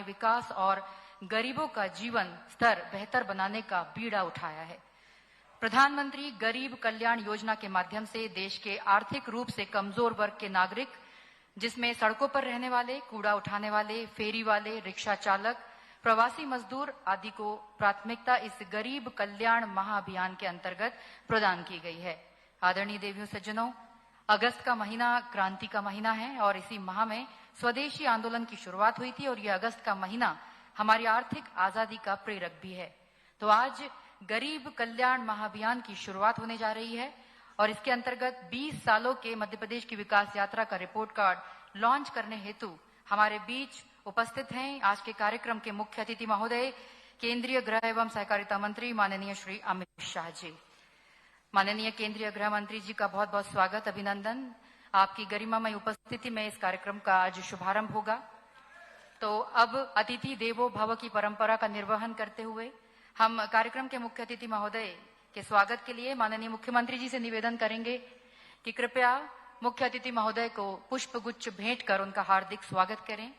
विकास और गरीबों का जीवन स्तर बेहतर बनाने का बीड़ा उठाया है। प्रधानमंत्री गरीब कल्याण योजना के माध्यम से देश के आर्थिक रूप से कमजोर वर्ग के नागरिक, जिसमें सड़कों पर रहने वाले, कूड़ा उठाने वाले, फेरी वाले, रिक्शा चालक, प्रवासी मजदूर आदि को प्राथमिकता इस गरीब कल्याण महाअभियान के अंतर्गत प्रदान की गई है। आदरणीय देवियों सज्जनों, अगस्त का महीना क्रांति का महीना है और इसी माह में स्वदेशी आंदोलन की शुरुआत हुई थी और यह अगस्त का महीना हमारी आर्थिक आजादी का प्रेरक भी है। तो आज गरीब कल्याण महाअभियान की शुरुआत होने जा रही है और इसके अंतर्गत 20 सालों के मध्य प्रदेश की विकास यात्रा का रिपोर्ट कार्ड लॉन्च करने हेतु हमारे बीच उपस्थित हैं आज के कार्यक्रम के मुख्य अतिथि महोदय, केंद्रीय गृह एवं सहकारिता मंत्री माननीय श्री अमित शाह जी। माननीय केंद्रीय गृह मंत्री जी का बहुत बहुत स्वागत, अभिनंदन। आपकी गरिमामय उपस्थिति में इस कार्यक्रम का आज शुभारंभ होगा। तो अब अतिथि देवो भव की परंपरा का निर्वहन करते हुए हम कार्यक्रम के मुख्य अतिथि महोदय के स्वागत के लिए माननीय मुख्यमंत्री जी से निवेदन करेंगे कि कृपया मुख्य अतिथि महोदय को पुष्प गुच्छ भेंट कर उनका हार्दिक स्वागत करें।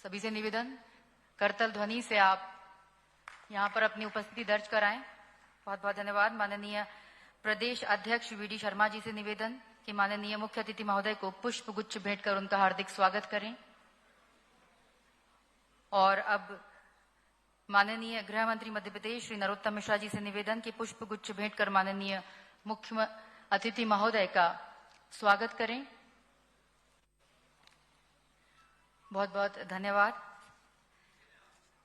सभी से निवेदन, करतल ध्वनि से आप यहां पर अपनी उपस्थिति दर्ज कराएं। बहुत बहुत धन्यवाद। माननीय प्रदेश अध्यक्ष वीडी शर्मा जी से निवेदन कि माननीय मुख्य अतिथि महोदय को पुष्प गुच्छ भेंट कर उनका हार्दिक स्वागत करें। और अब माननीय गृह मंत्री मध्य प्रदेश श्री नरोत्तम मिश्रा जी से निवेदन कि पुष्प गुच्छ भेंट कर माननीय मुख्य अतिथि महोदय का स्वागत करें। बहुत बहुत धन्यवाद।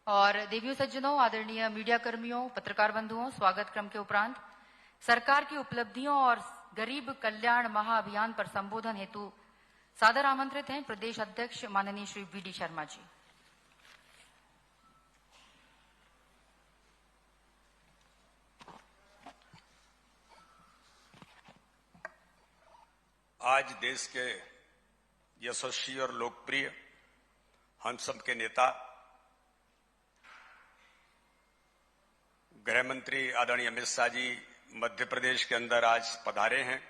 और देवियों सज्जनों, आदरणीय मीडिया कर्मियों, पत्रकार बंधुओं, स्वागत क्रम के उपरांत सरकार की उपलब्धियों और गरीब कल्याण महाअभियान पर संबोधन हेतु सादर आमंत्रित हैं प्रदेश अध्यक्ष माननीय श्री वीडी शर्मा जी। आज देश के यशस्वी और लोकप्रिय हम सब के नेता गृह मंत्री आदरणीय अमित शाह जी मध्य प्रदेश के अंदर आज पधारे हैं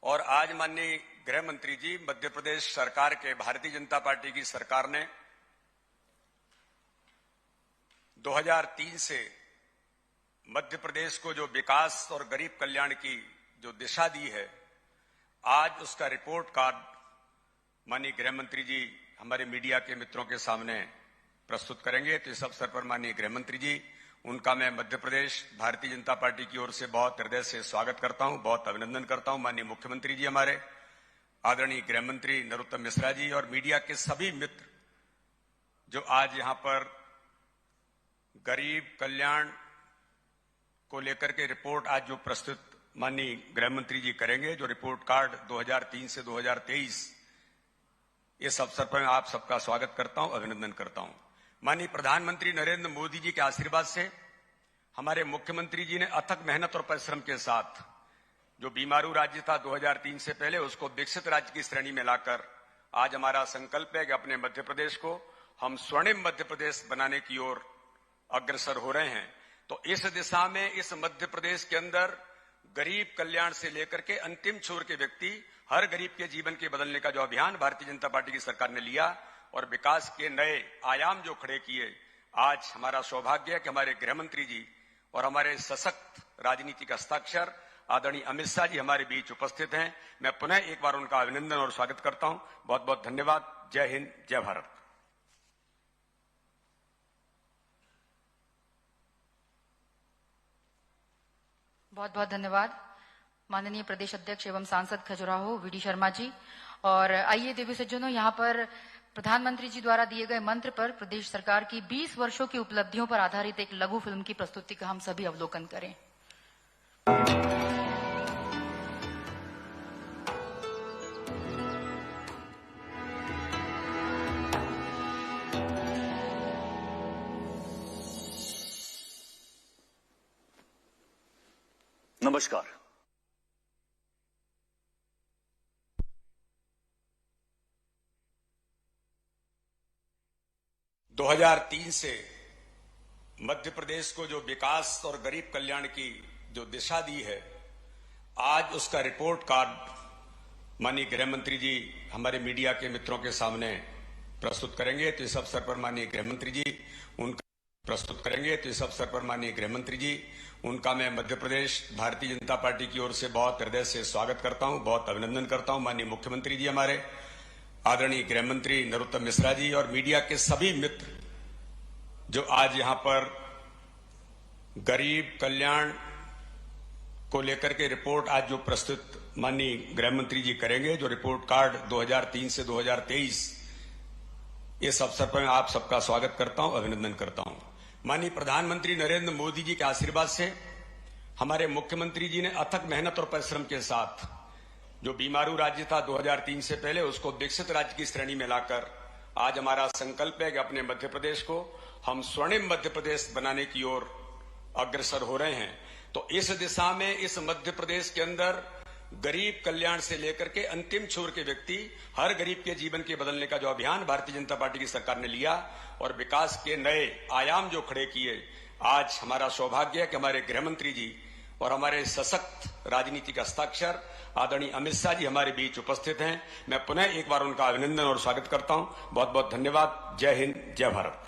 और आज माननीय गृह मंत्री जी मध्य प्रदेश सरकार के, भारतीय जनता पार्टी की सरकार ने 2003 से मध्य प्रदेश को जो विकास और गरीब कल्याण की जो दिशा दी है, आज उसका रिपोर्ट कार्ड माननीय गृह मंत्री जी हमारे मीडिया के मित्रों के सामने प्रस्तुत करेंगे। तो इस अवसर पर माननीय गृह मंत्री जी, उनका मैं मध्य प्रदेश भारतीय जनता पार्टी की ओर से बहुत हृदय से स्वागत करता हूं, बहुत अभिनंदन करता हूं। माननीय मुख्यमंत्री जी हमारे, आदरणीय गृह मंत्री नरोत्तम मिश्रा जी और मीडिया के सभी मित्र जो आज यहां पर गरीब कल्याण को लेकर के रिपोर्ट आज जो प्रस्तुत माननीय गृह मंत्री जी करेंगे, जो रिपोर्ट कार्ड 2003 से 2023, इस अवसर पर मैं आप सबका स्वागत करता हूं, अभिनंदन करता हूं। माननीय प्रधानमंत्री नरेंद्र मोदी जी के आशीर्वाद से हमारे मुख्यमंत्री जी ने अथक मेहनत और परिश्रम के साथ जो बीमारू राज्य था 2003 से पहले, उसको विकसित राज्य की श्रेणी में लाकर आज हमारा संकल्प है कि अपने मध्य प्रदेश को हम स्वर्णिम मध्य प्रदेश बनाने की ओर अग्रसर हो रहे हैं। तो इस दिशा में इस मध्य प्रदेश के अंदर गरीब कल्याण से लेकर के अंतिम छोर के व्यक्ति, हर गरीब के जीवन के बदलने का जो अभियान भारतीय जनता पार्टी की सरकार ने लिया और विकास के नए आयाम जो खड़े किए, आज हमारा सौभाग्य है कि हमारे गृह मंत्री जी और हमारे सशक्त राजनीतिक हस्ताक्षर आदरणीय अमित शाह जी हमारे बीच उपस्थित हैं। मैं पुनः एक बार उनका अभिनंदन और स्वागत करता हूं। बहुत बहुत धन्यवाद। जय हिंद, जय भारत। बहुत बहुत धन्यवाद माननीय प्रदेश अध्यक्ष एवं सांसद खजुराहो वीडी शर्मा जी। और आइए देवी सज्जनों, यहाँ पर प्रधानमंत्री जी द्वारा दिए गए मंत्र पर प्रदेश सरकार की 20 वर्षों की उपलब्धियों पर आधारित एक लघु फिल्म की प्रस्तुति का हम सभी अवलोकन करें। नमस्कार। दो 2003 से मध्य प्रदेश को जो विकास और गरीब कल्याण की जो दिशा दी है, आज उसका रिपोर्ट कार्ड माननीय गृह मंत्री जी हमारे मीडिया के मित्रों के सामने प्रस्तुत करेंगे। तो इस अवसर पर माननीय गृह मंत्री जी उनका मैं मध्य प्रदेश भारतीय जनता पार्टी की ओर से बहुत हृदय से स्वागत करता हूं, बहुत अभिनंदन करता हूं। माननीय मुख्यमंत्री जी हमारे, आदरणीय गृह मंत्री नरोत्तम मिश्रा जी और मीडिया के सभी मित्र जो आज यहां पर गरीब कल्याण को लेकर के रिपोर्ट आज जो प्रस्तुत माननीय गृह मंत्री जी करेंगे, जो रिपोर्ट कार्ड 2003 से 2023, इस अवसर पर मैं आप सबका स्वागत करता हूं, अभिनंदन करता हूं। माननीय प्रधानमंत्री नरेंद्र मोदी जी के आशीर्वाद से हमारे मुख्यमंत्री जी ने अथक मेहनत और परिश्रम के साथ जो बीमारू राज्य था 2003 से पहले, उसको विकसित राज्य की श्रेणी में लाकर आज हमारा संकल्प है कि अपने मध्य प्रदेश को हम स्वर्णिम मध्य प्रदेश बनाने की ओर अग्रसर हो रहे हैं। तो इस दिशा में इस मध्य प्रदेश के अंदर गरीब कल्याण से लेकर के अंतिम छोर के व्यक्ति, हर गरीब के जीवन के बदलने का जो अभियान भारतीय जनता पार्टी की सरकार ने लिया और विकास के नए आयाम जो खड़े किए, आज हमारा सौभाग्य है कि हमारे गृह मंत्री जी और हमारे सशक्त राजनीतिक हस्ताक्षर आदरणीय अमित शाह जी हमारे बीच उपस्थित हैं। मैं पुनः एक बार उनका अभिनंदन और स्वागत करता हूं। बहुत बहुत धन्यवाद। जय हिंद, जय भारत।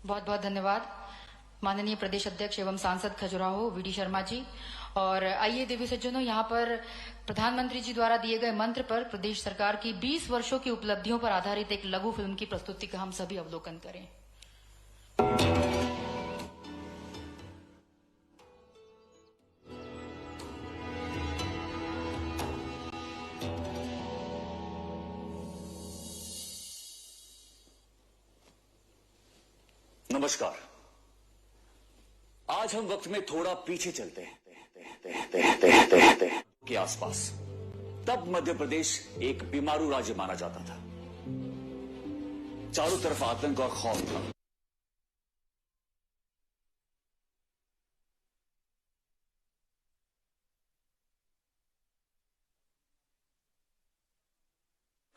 बहुत बहुत धन्यवाद माननीय प्रदेश अध्यक्ष एवं सांसद खजुराहो वीडी शर्मा जी। और आइए देवी सज्जनों, यहाँ पर प्रधानमंत्री जी द्वारा दिए गए मंत्र पर प्रदेश सरकार की 20 वर्षों की उपलब्धियों पर आधारित एक लघु फिल्म की प्रस्तुति का हम सभी अवलोकन करें। नमस्कार। आज हम वक्त में थोड़ा पीछे चलते हैं के आसपास। तब मध्य प्रदेश एक बीमारू राज्य माना जाता था। चारों तरफ आतंक और खौफ था।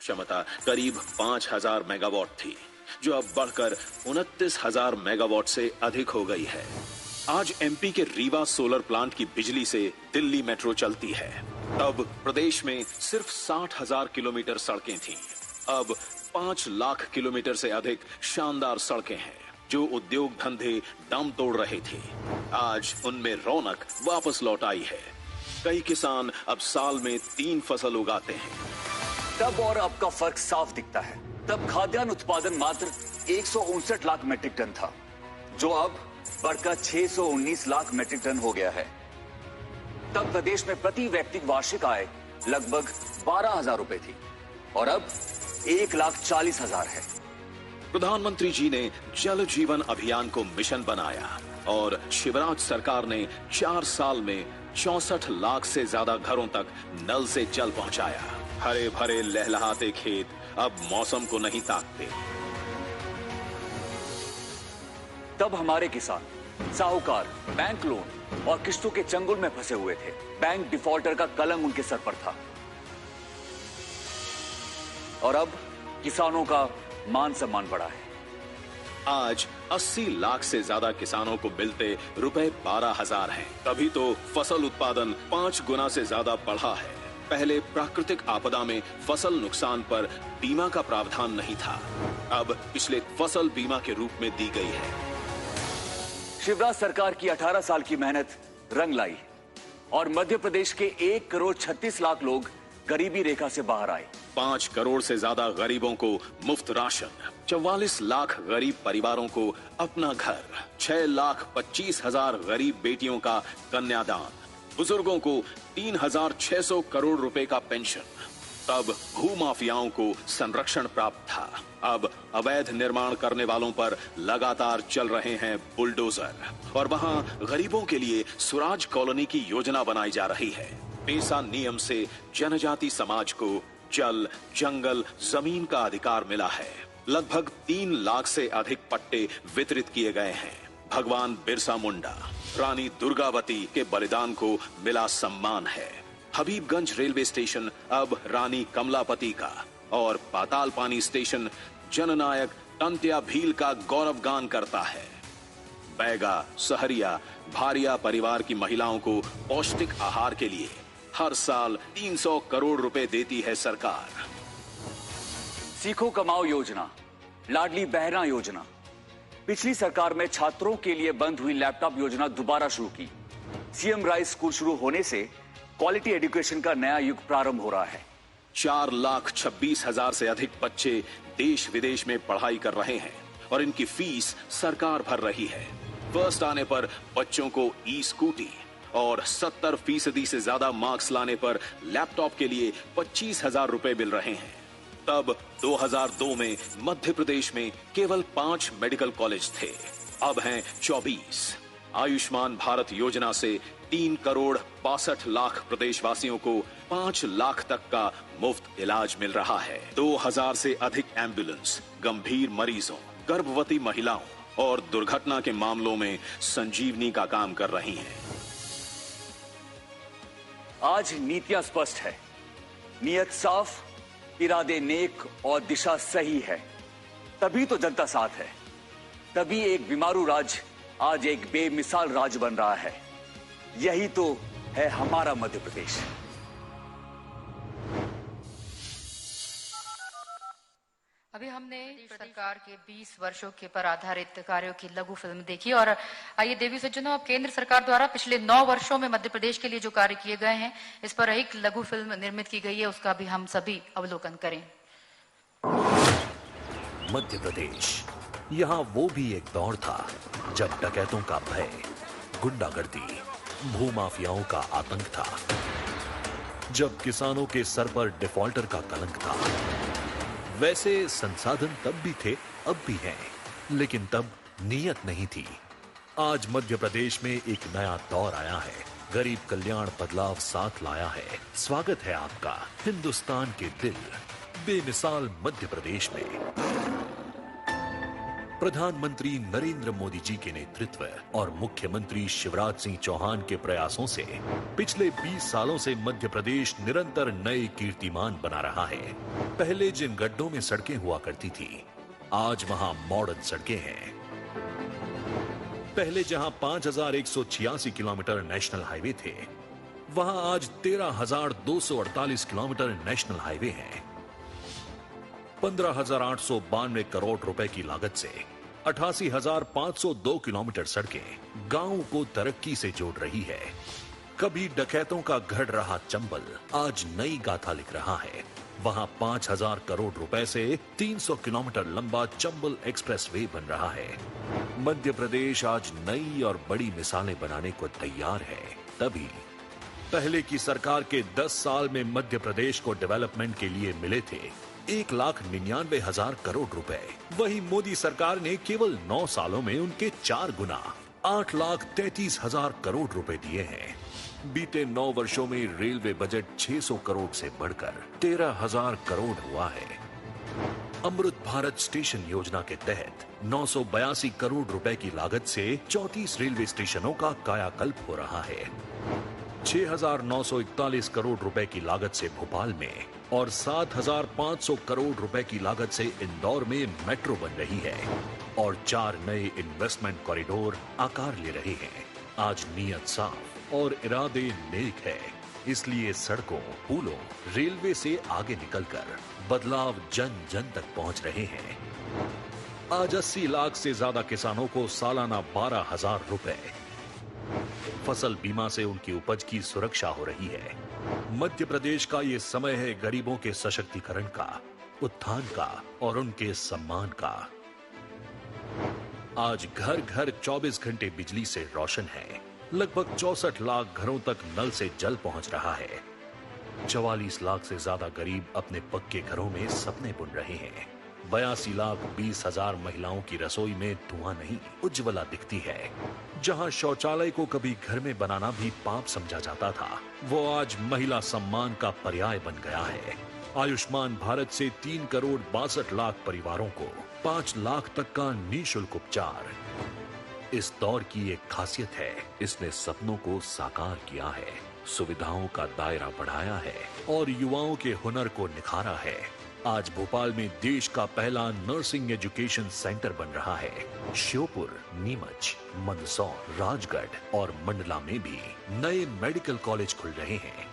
क्षमता करीब 5000 मेगावाट थी, जो अब बढ़कर 29,000 मेगावाट से अधिक हो गई है। आज एमपी के रीवा सोलर प्लांट की बिजली से दिल्ली मेट्रो चलती है। तब प्रदेश में सिर्फ 60,000 किलोमीटर सड़कें थीं। अब 5 लाख किलोमीटर से अधिक शानदार सड़कें हैं, जो उद्योग धंधे दम तोड़ रहे थे। आज उनमें रौनक वापस लौट आई है। कई किसान अब साल में 3 फसल उगाते हैं। तब और अब का फर्क साफ दिखता है। तब खाद्यान्न उत्पादन मात्र 159 लाख मीट्रिक टन था, जो अब बढ़कर 619 लाख मीट्रिक टन हो गया है। तब प्रदेश में प्रति व्यक्ति वार्षिक आय लगभग 12,000 रुपए थी और अब 1,40,000 है। प्रधानमंत्री जी ने जल जीवन अभियान को मिशन बनाया और शिवराज सरकार ने 4 साल में 64 लाख से ज्यादा घरों तक नल से जल पहुंचाया। हरे भरे लहलहाते खेत अब मौसम को नहीं ताकते। तब हमारे किसान, साहूकार बैंक लोन और किस्तों के चंगुल में फंसे हुए थे। बैंक डिफॉल्टर का कलंक उनके सर पर था। और अब किसानों का मान सम्मान बढ़ा है। आज 80 लाख से ज्यादा किसानों को मिलते रुपए 12,000 हैं। तभी तो फसल उत्पादन 5 गुना से ज्यादा बढ़ा है। पहले प्राकृतिक आपदा में फसल नुकसान पर बीमा का प्रावधान नहीं था, अब पिछले फसल बीमा के रूप में दी गई है। शिवराज सरकार की 18 साल की मेहनत रंग लाई और मध्य प्रदेश के 1 करोड़ 36 लाख लोग गरीबी रेखा से बाहर आए। 5 करोड़ से ज्यादा गरीबों को मुफ्त राशन, 44 लाख गरीब परिवारों को अपना घर, 6,25,000 गरीब बेटियों का कन्यादान, बुजुर्गों को 3,600 करोड़ रुपए का पेंशन। तब भूमाफियाओं को संरक्षण प्राप्त था। अब अवैध निर्माण करने वालों पर लगातार चल रहे हैं बुलडोजर और वहां गरीबों के लिए स्वराज कॉलोनी की योजना बनाई जा रही है। पेसा नियम से जनजाति समाज को जल, जंगल, जमीन का अधिकार मिला है। लगभग 3 लाख से अधिक पट्टे वितरित किए गए हैं। भगवान बिरसा मुंडा, रानी दुर्गावती के बलिदान को मिला सम्मान है। हबीबगंज रेलवे स्टेशन अब रानी कमलापति का और पाताल पानी स्टेशन जननायक टंट्या भील का गौरव गान करता है। बैगा, सहरिया, भारिया परिवार की महिलाओं को पौष्टिक आहार के लिए हर साल 300 करोड़ रुपए देती है सरकार। सीखो कमाओ योजना, लाडली बहना योजना, पिछली सरकार में छात्रों के लिए बंद हुई लैपटॉप योजना दोबारा शुरू की। सीएम राइस स्कूल शुरू होने से क्वालिटी एजुकेशन का नया युग प्रारंभ हो रहा है। 4,26,000 से अधिक बच्चे देश विदेश में पढ़ाई कर रहे हैं और इनकी फीस सरकार भर रही है। फर्स्ट आने पर बच्चों को ई स्कूटी और 70% से ज्यादा मार्क्स लाने पर लैपटॉप के लिए 25,000 रुपए मिल रहे हैं। तब 2002 में मध्य प्रदेश में केवल 5 मेडिकल कॉलेज थे, अब हैं 24। आयुष्मान भारत योजना से 3 करोड़ 62 लाख प्रदेशवासियों को 5 लाख तक का मुफ्त इलाज मिल रहा है। 2000 से अधिक एम्बुलेंस गंभीर मरीजों, गर्भवती महिलाओं और दुर्घटना के मामलों में संजीवनी का काम कर रही हैं। आज नीतियां स्पष्ट है, नियत साफ, इरादे नेक और दिशा सही है। तभी तो जनता साथ है, तभी एक बीमारू राज्य आज एक बेमिसाल राज्य बन रहा है। यही तो है हमारा मध्य प्रदेश। अभी हमने सरकार के 20 वर्षों के पर आधारित कार्यों की लघु फिल्म देखी और आइए देवी सज्जनों, अब केंद्र सरकार द्वारा पिछले 9 वर्षों में मध्य प्रदेश के लिए जो कार्य किए गए हैं, इस पर एक लघु फिल्म निर्मित की गई है, उसका भी हम सभी अवलोकन करें। मध्य प्रदेश, यहाँ वो भी एक दौर था जब डकैतों का भय, गुंडागर्दी, भूमाफियाओं का आतंक था, जब किसानों के सर पर डिफॉल्टर का कलंक था। वैसे संसाधन तब भी थे, अब भी हैं, लेकिन तब नीयत नहीं थी। आज मध्य प्रदेश में एक नया दौर आया है, गरीब कल्याण बदलाव साथ लाया है। स्वागत है आपका हिंदुस्तान के दिल बेमिसाल मध्य प्रदेश में। प्रधानमंत्री नरेंद्र मोदी जी के नेतृत्व और मुख्यमंत्री शिवराज सिंह चौहान के प्रयासों से पिछले 20 सालों से मध्य प्रदेश निरंतर नए कीर्तिमान बना रहा है। पहले जिन गड्ढों में सड़कें हुआ करती थी, आज वहां मॉडर्न सड़कें हैं। पहले जहां 5,186 किलोमीटर नेशनल हाईवे थे, वहां आज 13,248 किलोमीटर नेशनल हाईवे हैं। 15,892 करोड़ रुपए की लागत से 88,502 किलोमीटर सड़कें गांवों को तरक्की से जोड़ रही है। कभी डकैतों का गढ़ रहा चंबल आज नई गाथा लिख रहा है। वहां 5,000 करोड़ रुपए से 300 किलोमीटर लंबा चंबल एक्सप्रेस वे बन रहा है। मध्य प्रदेश आज नई और बड़ी मिसालें बनाने को तैयार है। तभी पहले की सरकार के 10 साल में मध्य प्रदेश को डेवलपमेंट के लिए मिले थे 1,99,000 करोड़ रुपए। वही मोदी सरकार ने केवल 9 सालों में उनके 4 गुना 8,33,000 करोड़ रुपए दिए हैं। बीते 9 वर्षों में रेलवे बजट 600 करोड़ से बढ़कर 13,000 करोड़ हुआ है। अमृत भारत स्टेशन योजना के तहत 982 करोड़ रुपए की लागत से 34 रेलवे स्टेशनों का कायाकल्प हो रहा है। 6,941 करोड़ रुपए की लागत से भोपाल में और 7,500 करोड़ रुपए की लागत से इंदौर में मेट्रो बन रही है और 4 नए इन्वेस्टमेंट कॉरिडोर आकार ले रहे हैं। आज नीयत साफ और इरादे नेक है, इसलिए सड़कों, पुलों, रेलवे से आगे निकलकर बदलाव जन जन तक पहुंच रहे हैं। आज 80 लाख से ज्यादा किसानों को सालाना 12,000 रुपए, फसल बीमा से उनकी उपज की सुरक्षा हो रही है। मध्य प्रदेश का ये समय है गरीबों के सशक्तिकरण का, उत्थान का और उनके सम्मान का। आज घर घर 24 घंटे बिजली से रोशन है। लगभग 64 लाख घरों तक नल से जल पहुंच रहा है। 44 लाख से ज्यादा गरीब अपने पक्के घरों में सपने बुन रहे हैं। 82,20,000 महिलाओं की रसोई में धुआं नहीं, उज्ज्वला दिखती है। जहां शौचालय को कभी घर में बनाना भी पाप समझा जाता था, वो आज महिला सम्मान का पर्याय बन गया है। आयुष्मान भारत से 3 करोड़ 62 लाख परिवारों को 5 लाख तक का निःशुल्क उपचार। इस दौर की एक खासियत है, इसने सपनों को साकार किया है, सुविधाओं का दायरा बढ़ाया है और युवाओं के हुनर को निखारा है। आज भोपाल में देश का पहला नर्सिंग एजुकेशन सेंटर बन रहा है। श्योपुर, नीमच, मंदसौर, राजगढ़ और मंडला में भी नए मेडिकल कॉलेज खुल रहे हैं।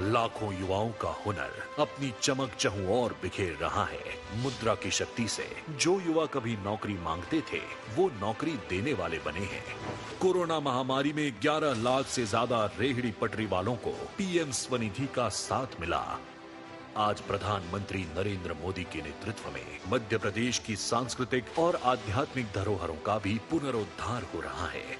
लाखों युवाओं का हुनर अपनी चमक चहुं और बिखेर रहा है। मुद्रा की शक्ति से जो युवा कभी नौकरी मांगते थे, वो नौकरी देने वाले बने हैं। कोरोना महामारी में 11 लाख से ज्यादा रेहड़ी पटरी वालों को पीएम स्वनिधि का साथ मिला। आज प्रधानमंत्री नरेंद्र मोदी के नेतृत्व में मध्य प्रदेश की सांस्कृतिक और आध्यात्मिक धरोहरों का भी पुनरुद्धार हो रहा है।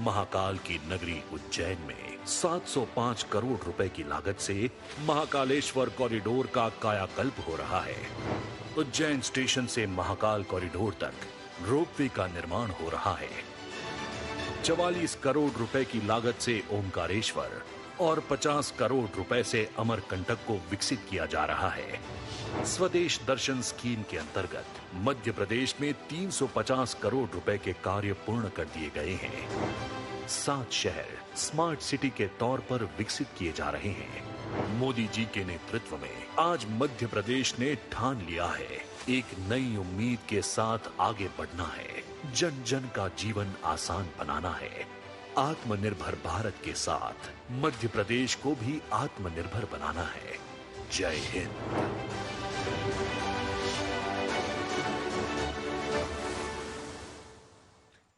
महाकाल की नगरी उज्जैन में 705 करोड़ रुपए की लागत से महाकालेश्वर कॉरिडोर का कायाकल्प हो रहा है। उज्जैन स्टेशन से महाकाल कॉरिडोर तक रोपवे का निर्माण हो रहा है। 44 करोड़ रुपए की लागत से ओमकारेश्वर और 50 करोड़ रुपए से अमरकंटक को विकसित किया जा रहा है। स्वदेश दर्शन स्कीम के अंतर्गत मध्य प्रदेश में 350 करोड़ रुपए के कार्य पूर्ण कर दिए गए हैं। 7 शहर स्मार्ट सिटी के तौर पर विकसित किए जा रहे हैं। मोदी जी के नेतृत्व में आज मध्य प्रदेश ने ठान लिया है, एक नई उम्मीद के साथ आगे बढ़ना है। जन जन का जीवन आसान बनाना है। आत्मनिर्भर भारत के साथ मध्य प्रदेश को भी आत्मनिर्भर बनाना है। जय हिंद।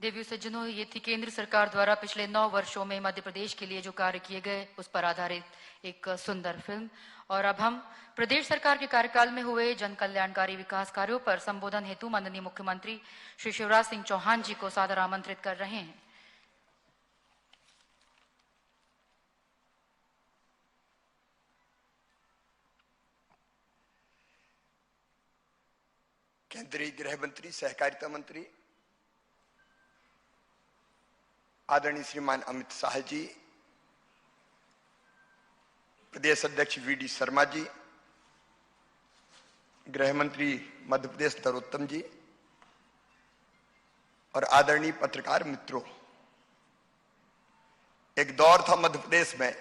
देवी सज्जनों, ये थी केंद्र सरकार द्वारा पिछले 9 वर्षों में मध्य प्रदेश के लिए जो कार्य किए गए उस पर आधारित एक सुंदर फिल्म। और अब हम प्रदेश सरकार के कार्यकाल में हुए जन कल्याणकारी विकास कार्यों पर संबोधन हेतु माननीय मुख्यमंत्री श्री शिवराज सिंह चौहान जी को सादर आमंत्रित कर रहे हैं। केंद्रीय गृह मंत्री, सहकारिता मंत्री आदरणीय श्रीमान अमित शाह जी, प्रदेश अध्यक्ष वीडी शर्मा जी, गृह मंत्री मध्य प्रदेश नरोत्तम जी और आदरणीय पत्रकार मित्रों, एक दौर था मध्य प्रदेश में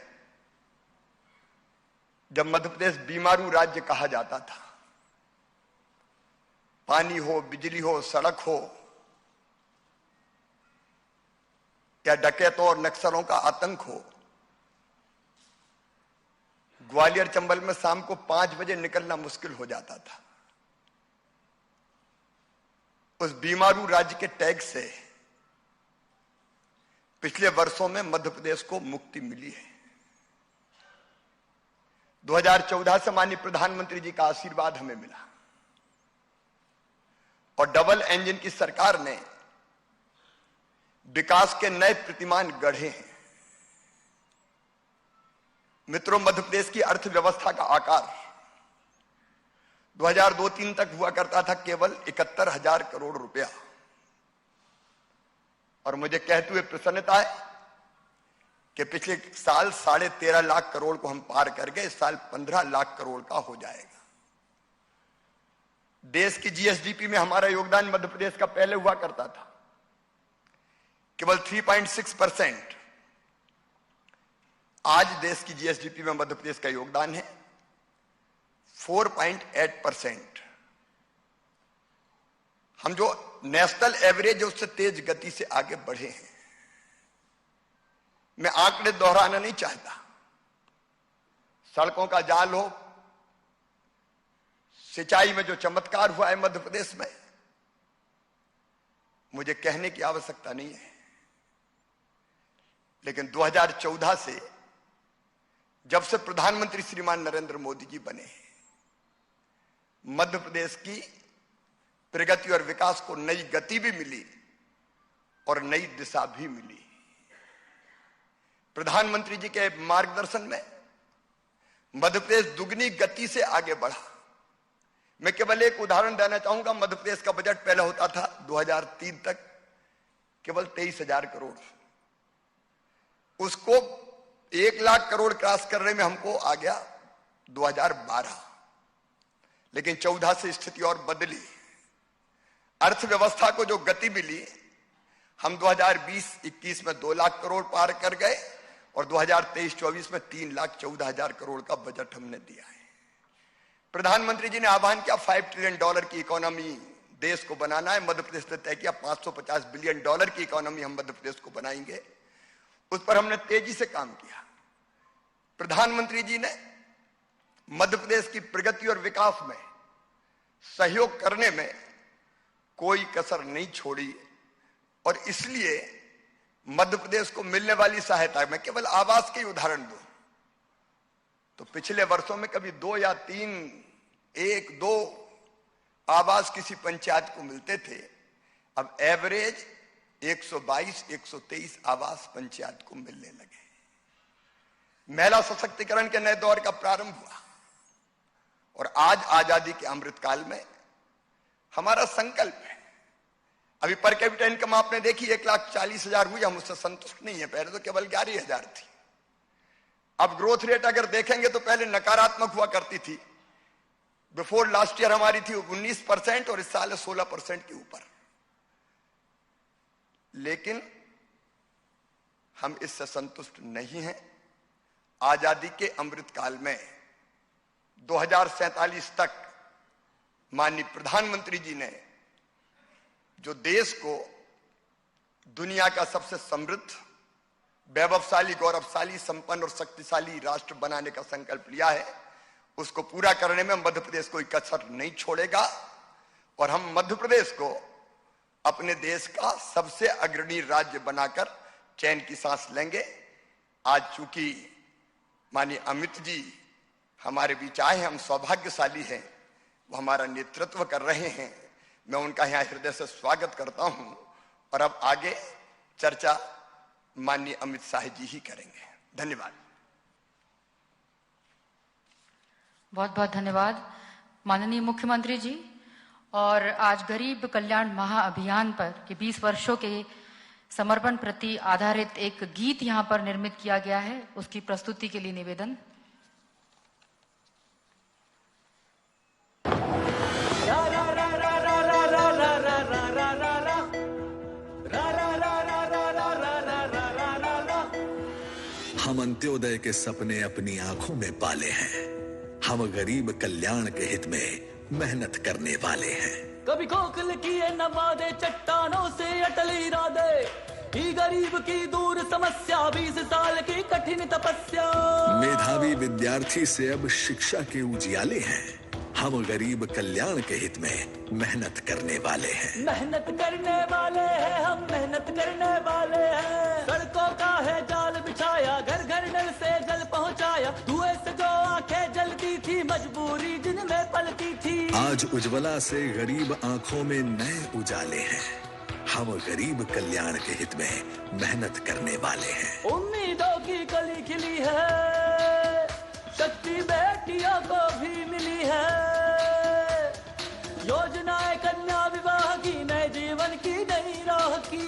जब मध्य प्रदेश बीमारू राज्य कहा जाता था। पानी हो, बिजली हो, सड़क हो या डकैतों और नक्सलों का आतंक हो, ग्वालियर चंबल में शाम को 5 बजे निकलना मुश्किल हो जाता था। उस बीमारू राज्य के टैग से पिछले वर्षों में मध्य प्रदेश को मुक्ति मिली है। 2014 से माननीय प्रधानमंत्री जी का आशीर्वाद हमें मिला और डबल इंजन की सरकार ने विकास के नए प्रतिमान गढ़े हैं। मित्रों, मध्य प्रदेश की अर्थव्यवस्था का आकार 2002-03 तक हुआ करता था केवल 71,000 करोड़ रुपया, और मुझे कहते हुए प्रसन्नता है कि पिछले साल 13.5 लाख करोड़ को हम पार कर गए। इस साल 15 लाख करोड़ का हो जाएगा। देश की जीएसडीपी में हमारा योगदान मध्य प्रदेश का पहले हुआ करता था केवल 3.6%। आज देश की जीएसडीपी में मध्य प्रदेश का योगदान है 4.8%। हम जो नेशनल एवरेज है उससे तेज गति से आगे बढ़े हैं। मैं आंकड़े दोहराना नहीं चाहता। सड़कों का जाल हो, सिंचाई में जो चमत्कार हुआ है मध्य प्रदेश में, मुझे कहने की आवश्यकता नहीं है। लेकिन 2014 से जब से प्रधानमंत्री श्रीमान नरेंद्र मोदी जी बने, मध्य प्रदेश की प्रगति और विकास को नई गति भी मिली और नई दिशा भी मिली। प्रधानमंत्री जी के मार्गदर्शन में मध्य प्रदेश दुगनी गति से आगे बढ़ा। मैं केवल एक उदाहरण देना चाहूंगा। मध्य प्रदेश का बजट पहले होता था 2003 तक केवल 23,000 करोड़, उसको 1 लाख करोड़ क्रॉस करने में हमको आ गया 2012। लेकिन 14 से स्थिति और बदली। अर्थव्यवस्था को जो गति मिली, हम 2020-21 में 2 लाख करोड़ पार कर गए और 2023-24 में 3,14,000 करोड़ का बजट हमने दिया है। प्रधानमंत्री जी ने आह्वान किया $5 ट्रिलियन की इकोनॉमी देश को बनाना है। मध्य प्रदेश ने तय किया $550 बिलियन की इकोनॉमी हम मध्य प्रदेश को बनाएंगे। उस पर हमने तेजी से काम किया। प्रधानमंत्री जी ने मध्य प्रदेश की प्रगति और विकास में सहयोग करने में कोई कसर नहीं छोड़ी और इसलिए मध्य प्रदेश को मिलने वाली सहायता, मैं केवल आवास के उदाहरण दूं तो पिछले वर्षों में कभी 2 या 3, 1-2 आवास किसी पंचायत को मिलते थे, अब एवरेज 122-123 आवास पंचायत को मिलने लगे। महिला सशक्तिकरण के नए दौर का प्रारंभ हुआ और आज आजादी के अमृत काल में हमारा संकल्प है। अभी पर कैपिटा इनकम आपने देखी 1,40,000 हुई, हम उससे संतुष्ट नहीं है। पहले तो केवल 11,000 थी। अब ग्रोथ रेट अगर देखेंगे तो पहले नकारात्मक हुआ करती थी। बिफोर लास्ट ईयर हमारी थी 19% और इस साल 16% के ऊपर। लेकिन हम इससे संतुष्ट नहीं हैं। आजादी के अमृत काल में 2047 तक माननीय प्रधानमंत्री जी ने जो देश को दुनिया का सबसे समृद्ध, वैभवशाली, गौरवशाली, संपन्न और शक्तिशाली राष्ट्र बनाने का संकल्प लिया है, उसको पूरा करने में मध्य प्रदेश कोई कसर नहीं छोड़ेगा और हम मध्य प्रदेश को अपने देश का सबसे अग्रणी राज्य बनाकर चैन की सांस लेंगे। आज चूंकि माननीय अमित जी हमारे बीच आए हैं, हम सौभाग्यशाली हैं, वो हमारा नेतृत्व कर रहे हैं। मैं उनका यहां हृदय से स्वागत करता हूं और अब आगे चर्चा माननीय अमित शाह जी ही करेंगे। धन्यवाद। बहुत बहुत धन्यवाद माननीय मुख्यमंत्री जी। और आज गरीब कल्याण महाअभियान पर के 20 वर्षों के समर्पण प्रति आधारित एक गीत यहां पर निर्मित किया गया है, उसकी प्रस्तुति के लिए निवेदन। हम अंत्योदय के सपने अपनी आंखों में पाले हैं। हम गरीब कल्याण के हित में मेहनत करने वाले हैं। कभी खोखल किए न वादे, चट्टानों से अटल इरादे, ही गरीब की दूर समस्या, 20 साल की कठिन तपस्या। मेधावी विद्यार्थी से अब शिक्षा के उजियाले हैं। हम गरीब कल्याण के हित में मेहनत करने वाले हैं। मेहनत करने वाले हैं हम, मेहनत करने वाले हैं। सड़कों का है जाल बिछाया, घर घर नल से जल पहुंचाया। धुएं से जो आंखें जलती थी, मजबूरी जिनमें पलती थी। आज उज्ज्वला से गरीब आंखों में नए उजाले हैं। हम गरीब कल्याण के हित में मेहनत करने वाले हैं। उम्मीदों की कली खिली है, शक्ति बेटियों को भी मिली है। योजनाएं कन्या विवाह की, नए जीवन की नई राह की।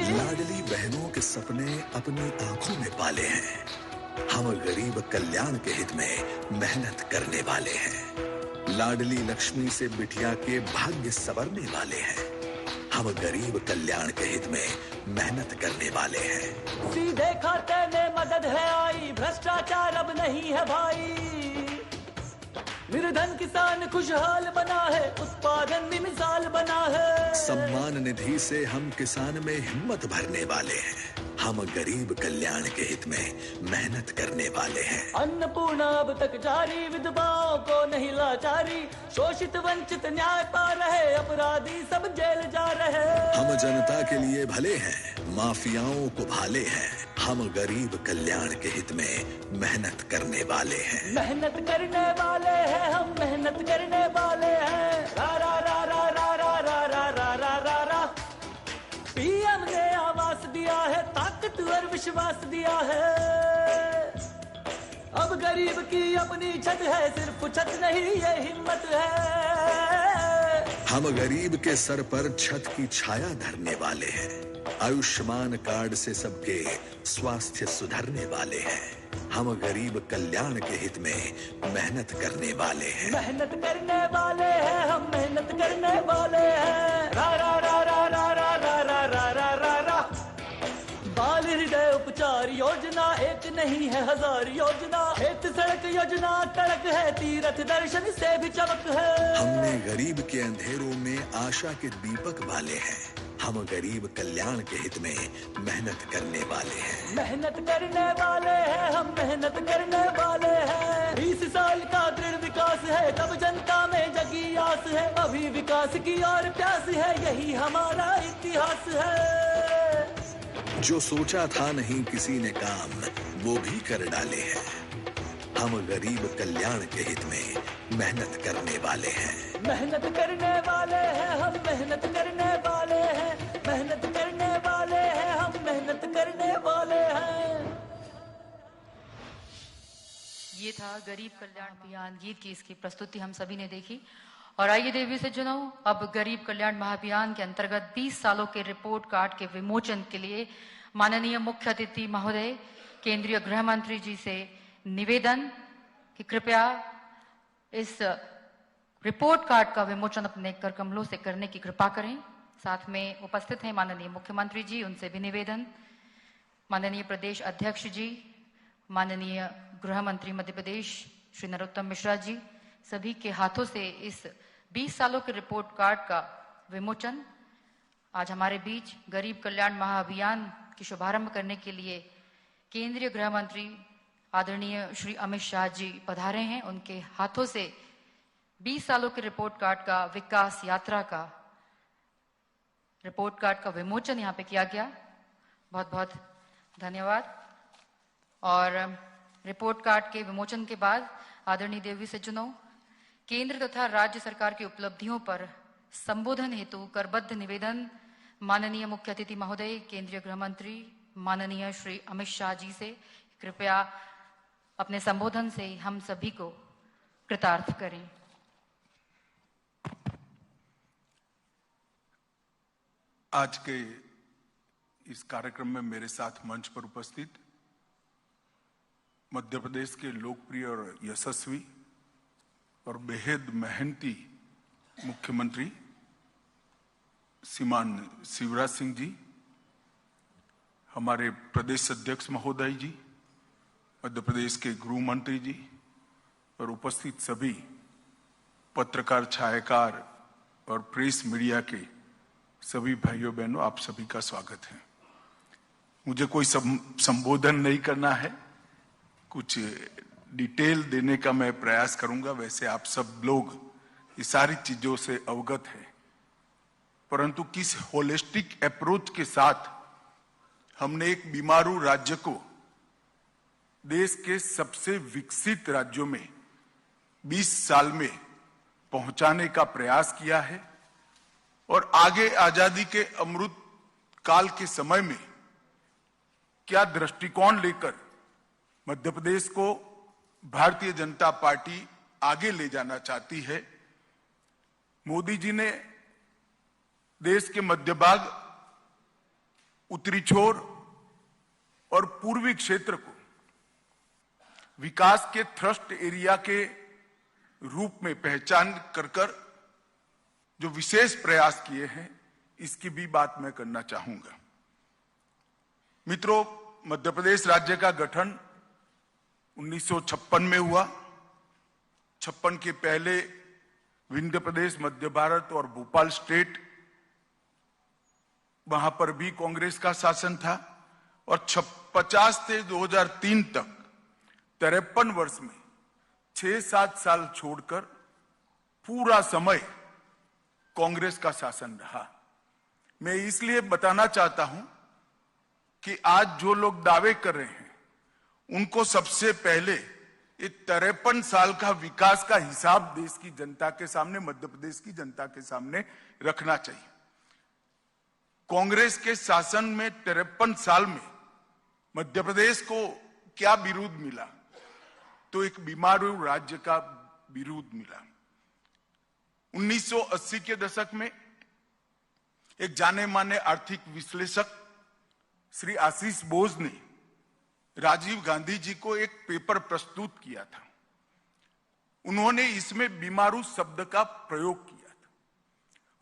लाडली बहनों के सपने अपनी आंखों में पाले हैं। हम गरीब कल्याण के हित में मेहनत करने वाले हैं। लाडली लक्ष्मी से बिटिया के भाग्य संवरने वाले हैं। हम गरीब कल्याण के हित में मेहनत करने वाले हैं। सीधे खाते में मदद है आई, भ्रष्टाचार अब नहीं है भाई। निर्धन किसान खुशहाल बना है, उत्पादन भी मिसाल बना है। सम्मान निधि से हम किसान में हिम्मत भरने वाले हैं। हम गरीब कल्याण के हित में मेहनत करने वाले हैं। अन्नपूर्णा अब तक जारी, विधवाओं को नहीं लाचारी। शोषित वंचित न्याय पा रहे, अपराधी सब जेल जा रहे। हम जनता के लिए भले हैं, माफियाओं को भाले हैं। हम गरीब कल्याण के हित में मेहनत करने वाले हैं। मेहनत करने वाले हैं हम, मेहनत करने वाले हैं। रा रा रा रा रा रा रा रा रा रा रा रा। पीएम ने आवास दिया है, ताकत और विश्वास दिया है। अब गरीब की अपनी छत है, सिर्फ छत नहीं ये हिम्मत है। हम गरीब के सर पर छत की छाया धरने वाले हैं। आयुष्मान कार्ड से सबके स्वास्थ्य सुधरने वाले हैं। हम गरीब कल्याण के हित में मेहनत करने वाले हैं। मेहनत करने वाले हैं हम, मेहनत करने वाले हैं। रा रा रा रा रा रा रा रा रा रा रा। बाल हृदय उपचार योजना एक नहीं है हजार योजना, एक सड़क योजना कड़क है, तीर्थ दर्शन से भी चमक है। हमने गरीब के अंधेरों में आशा के दीपक बाले हैं। हम गरीब कल्याण के हित में मेहनत करने वाले हैं। मेहनत करने वाले हैं हम, मेहनत करने वाले हैं। 20 साल का दृढ़ विकास है, तब जनता में जगी आस है। अभी विकास की और प्यास है, यही हमारा इतिहास है। जो सोचा था नहीं किसी ने काम, वो भी कर डाले हैं। हम गरीब कल्याण के हित में मेहनत करने वाले हैं। मेहनत करने वाले हैं हम, मेहनत करने वाले हैं। मेहनत करने वाले हैं हम, मेहनत करने वाले हैं। ये था गरीब कल्याण अभियान गीत की इसकी प्रस्तुति हम सभी ने देखी। और आइए देवी सज्जनों, अब गरीब कल्याण महाअभियान के अंतर्गत 20 सालों के रिपोर्ट कार्ड के विमोचन के लिए माननीय मुख्य अतिथि महोदय केंद्रीय गृह मंत्री जी से निवेदन कि कृपया इस रिपोर्ट कार्ड का विमोचन अपने कर कमलों से करने की कृपा करें। साथ में उपस्थित हैं माननीय मुख्यमंत्री जी, उनसे भी निवेदन, माननीय प्रदेश अध्यक्ष जी, माननीय गृह मंत्री मध्य प्रदेश श्री नरोत्तम मिश्रा जी, सभी के हाथों से इस 20 सालों के रिपोर्ट कार्ड का विमोचन आज हमारे बीच गरीब कल्याण महाअभियान की शुभारंभ करने के लिए केंद्रीय गृह मंत्री आदरणीय श्री अमित शाह जी पधारे हैं। उनके हाथों से 20 सालों के रिपोर्ट कार्ड का विकास यात्रा का रिपोर्ट कार्ड का विमोचन यहाँ पे किया गया। बहुत बहुत धन्यवाद। और रिपोर्ट कार्ड के विमोचन के बाद आदरणीय देवी सज्जनों, केंद्र तथा राज्य सरकार की उपलब्धियों पर संबोधन हेतु करबद्ध निवेदन माननीय मुख्य अतिथि महोदय केंद्रीय गृह मंत्री माननीय श्री अमित शाह जी से कृपया अपने संबोधन से हम सभी को कृतार्थ करें। आज के इस कार्यक्रम में मेरे साथ मंच पर उपस्थित मध्य प्रदेश के लोकप्रिय और यशस्वी और बेहद मेहनती मुख्यमंत्री श्रीमान शिवराज सिंह जी, हमारे प्रदेश अध्यक्ष महोदय जी, मध्य प्रदेश के गृह मंत्री जी और उपस्थित सभी पत्रकार, छायाकार और प्रेस मीडिया के सभी भाइयों बहनों, आप सभी का स्वागत है। मुझे कोई संबोधन नहीं करना है, कुछ डिटेल देने का मैं प्रयास करूंगा। वैसे आप सब लोग ये सारी चीजों से अवगत हैं, परंतु किस होलिस्टिक अप्रोच के साथ हमने एक बीमारू राज्य को देश के सबसे विकसित राज्यों में 20 साल में पहुंचाने का प्रयास किया है और आगे आजादी के अमृत काल के समय में क्या दृष्टिकोण लेकर मध्य प्रदेश को भारतीय जनता पार्टी आगे ले जाना चाहती है। मोदी जी ने देश के मध्य भाग, उत्तरी छोर और पूर्वी क्षेत्र को विकास के थ्रस्ट एरिया के रूप में पहचान कर जो विशेष प्रयास किए हैं, इसकी भी बात मैं करना चाहूंगा। मित्रों, मध्य प्रदेश राज्य का गठन 1956 में हुआ। 56 के पहले विंध्य प्रदेश, मध्य भारत और भोपाल स्टेट, वहां पर भी कांग्रेस का शासन था। और 50 से 2003 तक 53 वर्ष में 6-7 साल छोड़कर पूरा समय कांग्रेस का शासन रहा। मैं इसलिए बताना चाहता हूं कि आज जो लोग दावे कर रहे हैं, उनको सबसे पहले ये 53 साल का विकास का हिसाब देश की जनता के सामने, मध्य प्रदेश की जनता के सामने रखना चाहिए। कांग्रेस के शासन में 53 साल में मध्य प्रदेश को क्या विरोध मिला? तो एक बीमारू राज्य का विरोध मिला। 1980 के दशक में एक जाने माने आर्थिक विश्लेषक श्री आशीष बोस ने राजीव गांधी जी को एक पेपर प्रस्तुत किया था। उन्होंने इसमें बीमारू शब्द का प्रयोग किया था,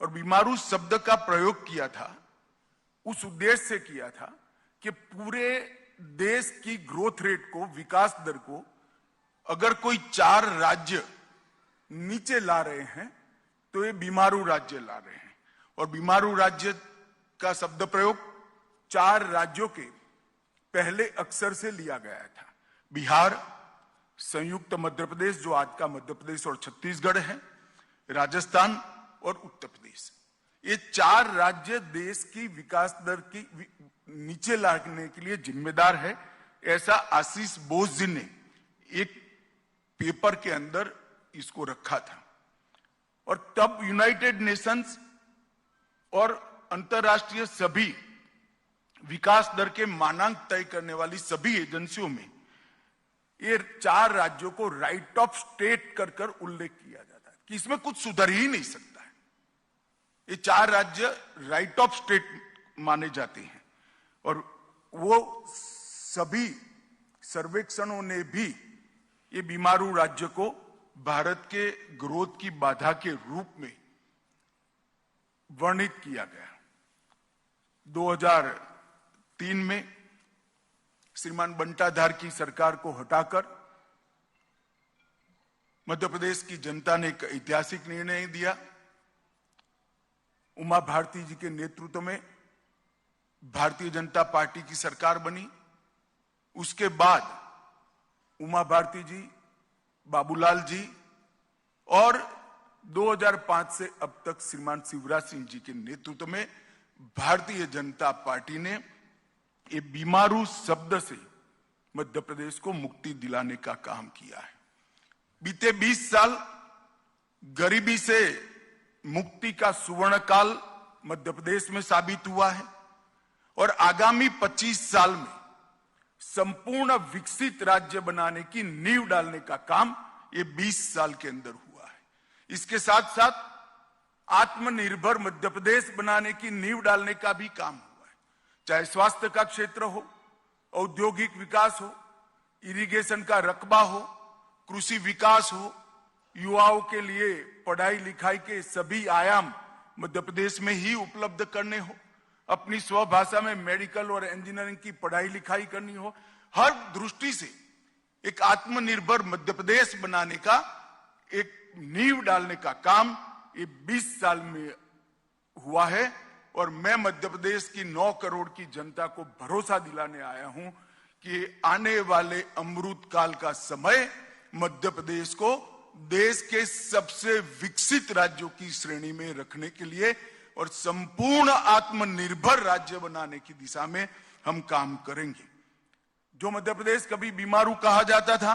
और बीमारू शब्द का प्रयोग किया था उस उद्देश्य से किया था कि पूरे देश की ग्रोथ रेट को, विकास दर को अगर कोई 4 राज्य नीचे ला रहे हैं तो ये बीमारू राज्य ला रहे हैं। और बीमारू राज्य का शब्द प्रयोग 4 राज्यों के पहले अक्षर से लिया गया था। बिहार, संयुक्त मध्य प्रदेश जो आज का मध्य प्रदेश और छत्तीसगढ़ है, राजस्थान और उत्तर प्रदेश। ये 4 राज्य देश की विकास दर की नीचे लाने के लिए जिम्मेदार है, ऐसा आशीष बोस जी ने एक पेपर के अंदर इसको रखा था। और तब यूनाइटेड नेशंस और अंतरराष्ट्रीय सभी विकास दर के मानांक तय करने वाली सभी एजेंसियों में ये 4 राज्यों को राइट ऑफ स्टेट कर कर उल्लेख किया जाता है कि इसमें कुछ सुधर ही नहीं सकता है। ये 4 राज्य राइट ऑफ स्टेट माने जाते हैं। और वो सभी सर्वेक्षणों ने भी ये बीमारू राज्य को भारत के ग्रोथ की बाधा के रूप में वर्णित किया गया। 2003 में श्रीमान बंटाधार की सरकार को हटाकर मध्य प्रदेश की जनता ने एक ऐतिहासिक निर्णय दिया। उमा भारती जी के नेतृत्व में भारतीय जनता पार्टी की सरकार बनी। उसके बाद उमा भारती जी, बाबूलाल जी और 2005 से अब तक श्रीमान शिवराज सिंह जी के नेतृत्व में भारतीय जनता पार्टी ने ये बीमारू शब्द से मध्य प्रदेश को मुक्ति दिलाने का काम किया है। बीते 20 साल गरीबी से मुक्ति का सुवर्ण काल मध्य प्रदेश में साबित हुआ है और आगामी 25 साल में संपूर्ण विकसित राज्य बनाने की नींव डालने का काम ये 20 साल के अंदर हुआ है। इसके साथ साथ आत्मनिर्भर मध्य प्रदेश बनाने की नींव डालने का भी काम हुआ है, चाहे स्वास्थ्य का क्षेत्र हो, औद्योगिक विकास हो, इरिगेशन का रकबा हो, कृषि विकास हो, युवाओं के लिए पढ़ाई लिखाई के सभी आयाम मध्य प्रदेश में ही उपलब्ध करने हो, अपनी स्वभाषा में मेडिकल और इंजीनियरिंग की पढ़ाई लिखाई करनी हो। हर दृष्टि से एक आत्मनिर्भर मध्य प्रदेश बनाने का एक नींव डालने का काम ये 20 साल में हुआ है। और मैं मध्य प्रदेश की 9 करोड़ की जनता को भरोसा दिलाने आया हूं कि आने वाले अमृत काल का समय मध्य प्रदेश को देश के सबसे विकसित राज्यों की श्रेणी में रखने के लिए और संपूर्ण आत्मनिर्भर राज्य बनाने की दिशा में हम काम करेंगे। जो मध्य प्रदेश कभी बीमारू कहा जाता था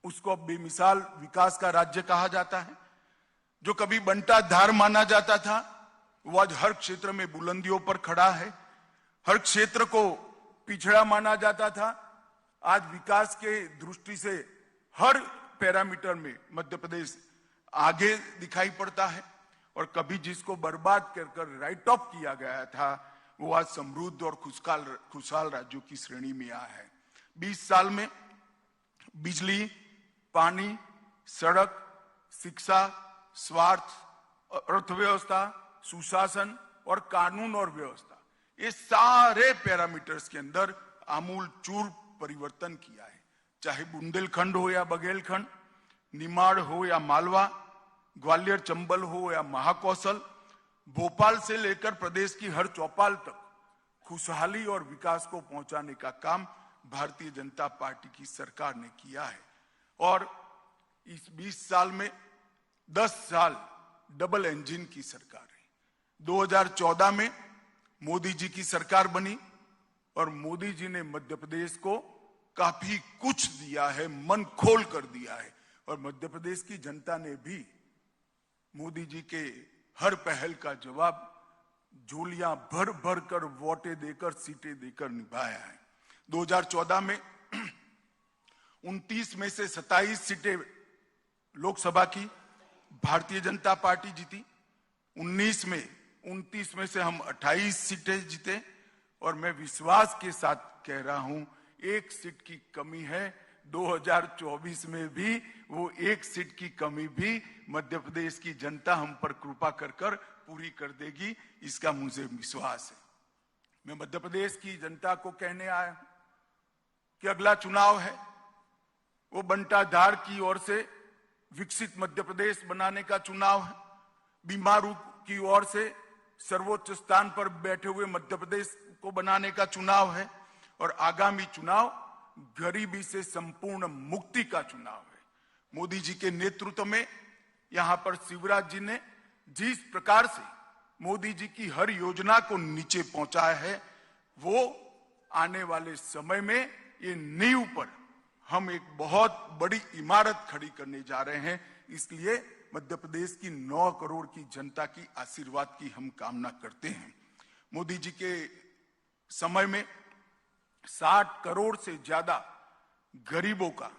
उसको अब बेमिसाल विकास का राज्य कहा जाता है। जो कभी बंटाधार माना जाता था वो आज हर क्षेत्र में बुलंदियों पर खड़ा है। हर क्षेत्र को पिछड़ा माना जाता था, आज विकास के दृष्टि से हर पैरामीटर में मध्य प्रदेश आगे दिखाई पड़ता है। और कभी जिसको बर्बाद कर राइट ऑफ किया गया था वो आज समृद्ध और खुशहाल राज्यों की श्रेणी में आया है। 20 साल में बिजली, पानी, सड़क, शिक्षा, स्वास्थ्य, अर्थव्यवस्था, सुशासन और कानून और व्यवस्था, ये सारे पैरामीटर्स के अंदर आमूल चूर परिवर्तन किया है। चाहे बुंदेलखंड हो या बघेलखंड, निमाड़ हो या मालवा, ग्वालियर चंबल हो या महाकौशल, भोपाल से लेकर प्रदेश की हर चौपाल तक खुशहाली और विकास को पहुंचाने का काम भारतीय जनता पार्टी की सरकार ने किया है। और इस 20 साल में 10 साल डबल इंजन की सरकार है। 2014 में मोदी जी की सरकार बनी और मोदी जी ने मध्य प्रदेश को काफी कुछ दिया है, मन खोल कर दिया है। और मध्य प्रदेश की जनता ने भी मोदी जी के हर पहल का जवाब झोलियां भर भर कर वोटें देकर, सीटें देकर निभाया है। 2014 में 29 में से 27 सीटें लोकसभा की भारतीय जनता पार्टी जीती। 29 में से हम 28 सीटें जीते। और मैं विश्वास के साथ कह रहा हूं, 1 सीट की कमी है। 2024 में भी वो 1 सीट की कमी भी मध्य प्रदेश की जनता हम पर कृपा कर पूरी कर देगी, इसका मुझे विश्वास है। मैं मध्य प्रदेश की जनता को कहने आया हूं कि अगला चुनाव है वो बंटाधार की ओर से विकसित मध्य प्रदेश बनाने का चुनाव है, बीमारू की ओर से सर्वोच्च स्थान पर बैठे हुए मध्य प्रदेश को बनाने का चुनाव है, और आगामी चुनाव गरीबी से संपूर्ण मुक्ति का चुनाव है। मोदी जी के नेतृत्व में यहां पर शिवराज जी ने जिस प्रकार से मोदी जी की हर योजना को नीचे पहुंचाया है, वो आने वाले समय में ये नींव पर हम एक बहुत बड़ी इमारत खड़ी करने जा रहे हैं। इसलिए मध्य प्रदेश की 9 करोड़ की जनता की आशीर्वाद की हम कामना करते हैं। मोदी जी के समय में 60 करोड़ से ज्यादा गरीबों का,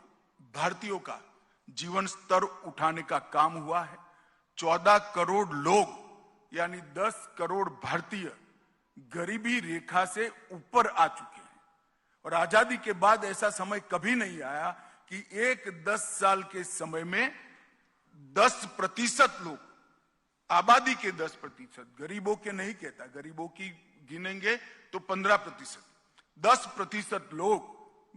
भारतीयों का जीवन स्तर उठाने का काम हुआ है। 14 करोड़ लोग यानी 10 करोड़ भारतीय गरीबी रेखा से ऊपर आ चुके हैं, और आजादी के बाद ऐसा समय कभी नहीं आया कि एक 10 साल के समय में 10% लोग, आबादी के 10%, गरीबों के नहीं कहता, गरीबों की गिनेंगे तो 15%, 10% लोग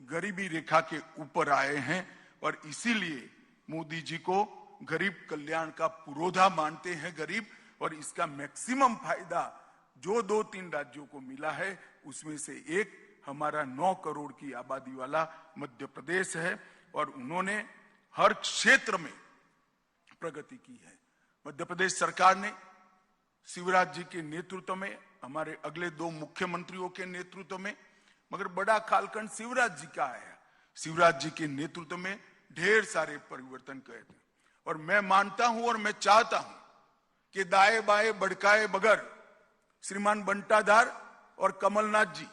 गरीबी रेखा के ऊपर आए हैं, और इसीलिए मोदी जी को गरीब कल्याण का पुरोधा मानते हैं गरीब, और इसका मैक्सिमम फायदा जो 2-3 राज्यों को मिला है उसमें से एक हमारा 9 करोड़ की आबादी वाला मध्य प्रदेश है, और उन्होंने हर क्षेत्र में प्रगति की है। मध्य प्रदेश सरकार ने शिवराज जी के नेतृत्व में, हमारे अगले 2 मुख्यमंत्रियों के नेतृत्व में, मगर बड़ा कालखंड शिवराज जी का आया, शिवराज जी के नेतृत्व में ढेर सारे परिवर्तन किए थे। और मैं मानता हूं और मैं चाहता हूं कि दाएं बाएं भड़काए बगैर श्रीमान बंटाधार और कमलनाथ जी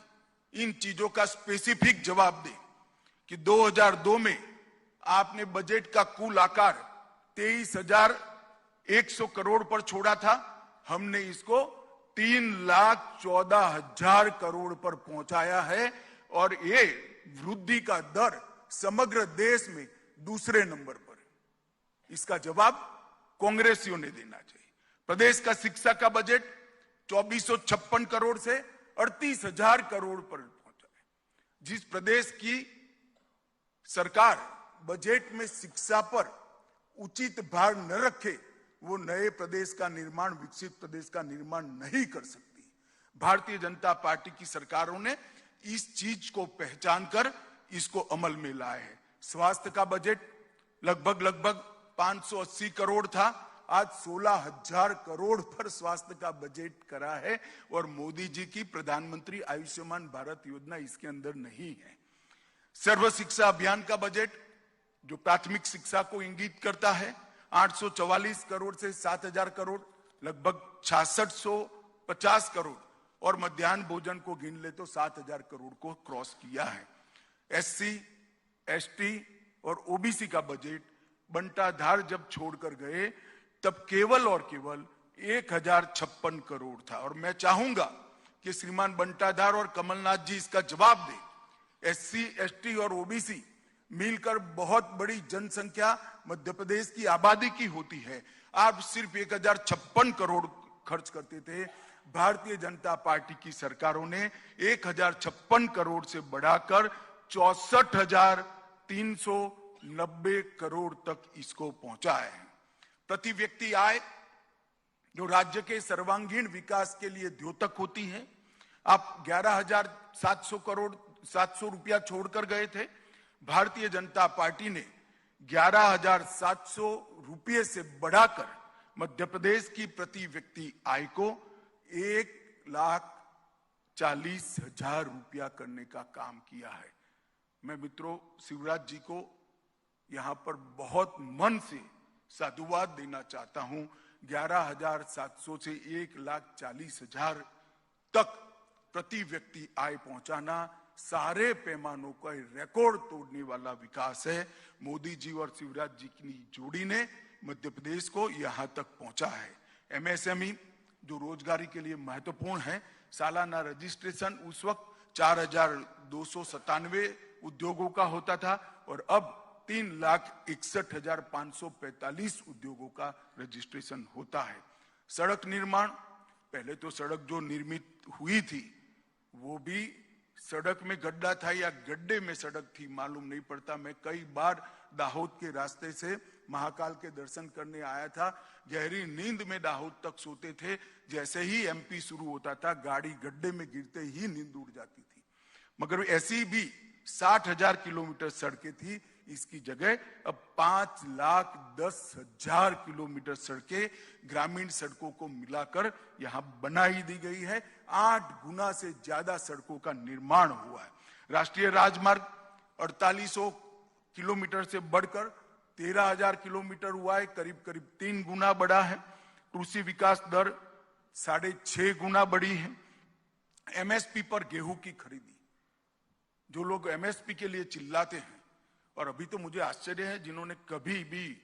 इन चीजों का स्पेसिफिक जवाब दें कि 2002 में आपने बजट का कुल आकार 23,100 करोड़ पर छोड़ा था, हमने इसको 3,14,000 करोड़ पर पहुंचाया है, और ये वृद्धि का दर समग्र देश में दूसरे नंबर पर है। इसका जवाब कांग्रेसियों ने देना चाहिए। प्रदेश का शिक्षा का बजट 2,456 करोड़ से 38,000 करोड़ पर पहुंचा है। जिस प्रदेश की सरकार बजट में शिक्षा पर उचित भार न रखे, वो नए प्रदेश का निर्माण, विकसित प्रदेश का निर्माण नहीं कर सकती। भारतीय जनता पार्टी की सरकारों ने इस चीज को पहचान कर इसको अमल में लाए हैं। स्वास्थ्य का बजट लगभग 580 करोड़ था, आज 16,000 करोड़ पर स्वास्थ्य का बजट करा है, और मोदी जी की प्रधानमंत्री आयुष्मान भारत योजना इसके अंदर नहीं है। सर्व शिक्षा अभियान का बजट जो प्राथमिक शिक्षा को इंगित करता है 844 करोड़ से 7,000 करोड़, लगभग 6650 करोड़, और मध्याह्न भोजन को गिन ले तो 7,000 करोड़ को क्रॉस किया है। SC, ST और OBC का बजट बंटाधार जब छोड़कर गए तब केवल और केवल 1,056 करोड़ था, और मैं चाहूंगा कि श्रीमान बंटाधार और कमलनाथ जी इसका जवाब दें। SC, ST और OBC मिलकर बहुत बड़ी जनसंख्या मध्य प्रदेश की आबादी की होती है। आप सिर्फ 1,056 करोड़ खर्च करते थे, भारतीय जनता पार्टी की सरकारों ने 1,056 करोड़ से बढ़ाकर 64,390 करोड़ तक इसको पहुंचाया है। प्रति व्यक्ति आय जो राज्य के सर्वांगीण विकास के लिए द्योतक होती है, आप 11,700 करोड़ 700 रुपया छोड़कर गए थे। भारतीय जनता पार्टी ने 11,700 रुपये से बढ़ाकर मध्य प्रदेश की प्रति व्यक्ति आय को 1,40,000 रुपया करने का काम किया है। मैं मित्रों शिवराज जी को यहां पर बहुत मन से साधुवाद देना चाहता हूं। 11,700 से 1,40,000 तक प्रति व्यक्ति आय पहुंचाना सारे पैमानों का रिकॉर्ड तोड़ने वाला विकास है। मोदी जी और शिवराज जी की जोड़ी ने मध्य प्रदेश को यहां तक पहुंचा है। MSME जो रोजगारी के लिए महत्वपूर्ण है, सालाना रजिस्ट्रेशन उस वक्त 4,297 उद्योगों का होता था, और अब 3,61,545 उद्योगों का रजिस्ट्रेशन होता है। सड़क निर्माण, पहले तो सड़क जो निर्मित हुई थी वो भी सड़क में गड्ढा था या गड्ढे में सड़क थी मालूम नहीं पड़ता। मैं कई बार दाहोद के रास्ते से महाकाल के दर्शन करने आया था। गहरी नींद में दाहोद तक सोते थे। जैसे ही एमपी शुरू होता था गाड़ी गड्ढे में गिरते ही नींद उड़ जाती थी। मगर ऐसी भी 60,000 किलोमीटर सड़कें थी। इसकी जगह अब 5,10,000 किलोमीटर सड़कें ग्रामीण सड़कों को मिलाकर यहां बनाई दी गई है। 8 गुना से ज्यादा सड़कों का निर्माण हुआ है। राष्ट्रीय राजमार्ग 4800 किलोमीटर से बढ़कर 13,000 किलोमीटर हुआ है, करीब करीब 3 गुना बढ़ा है। कृषि विकास दर 6.5 गुना बढ़ी है। एमएसपी पर गेहूं की खरीदी, जो लोग एमएसपी के लिए चिल्लाते हैं, और अभी तो मुझे आश्चर्य है जिन्होंने कभी भी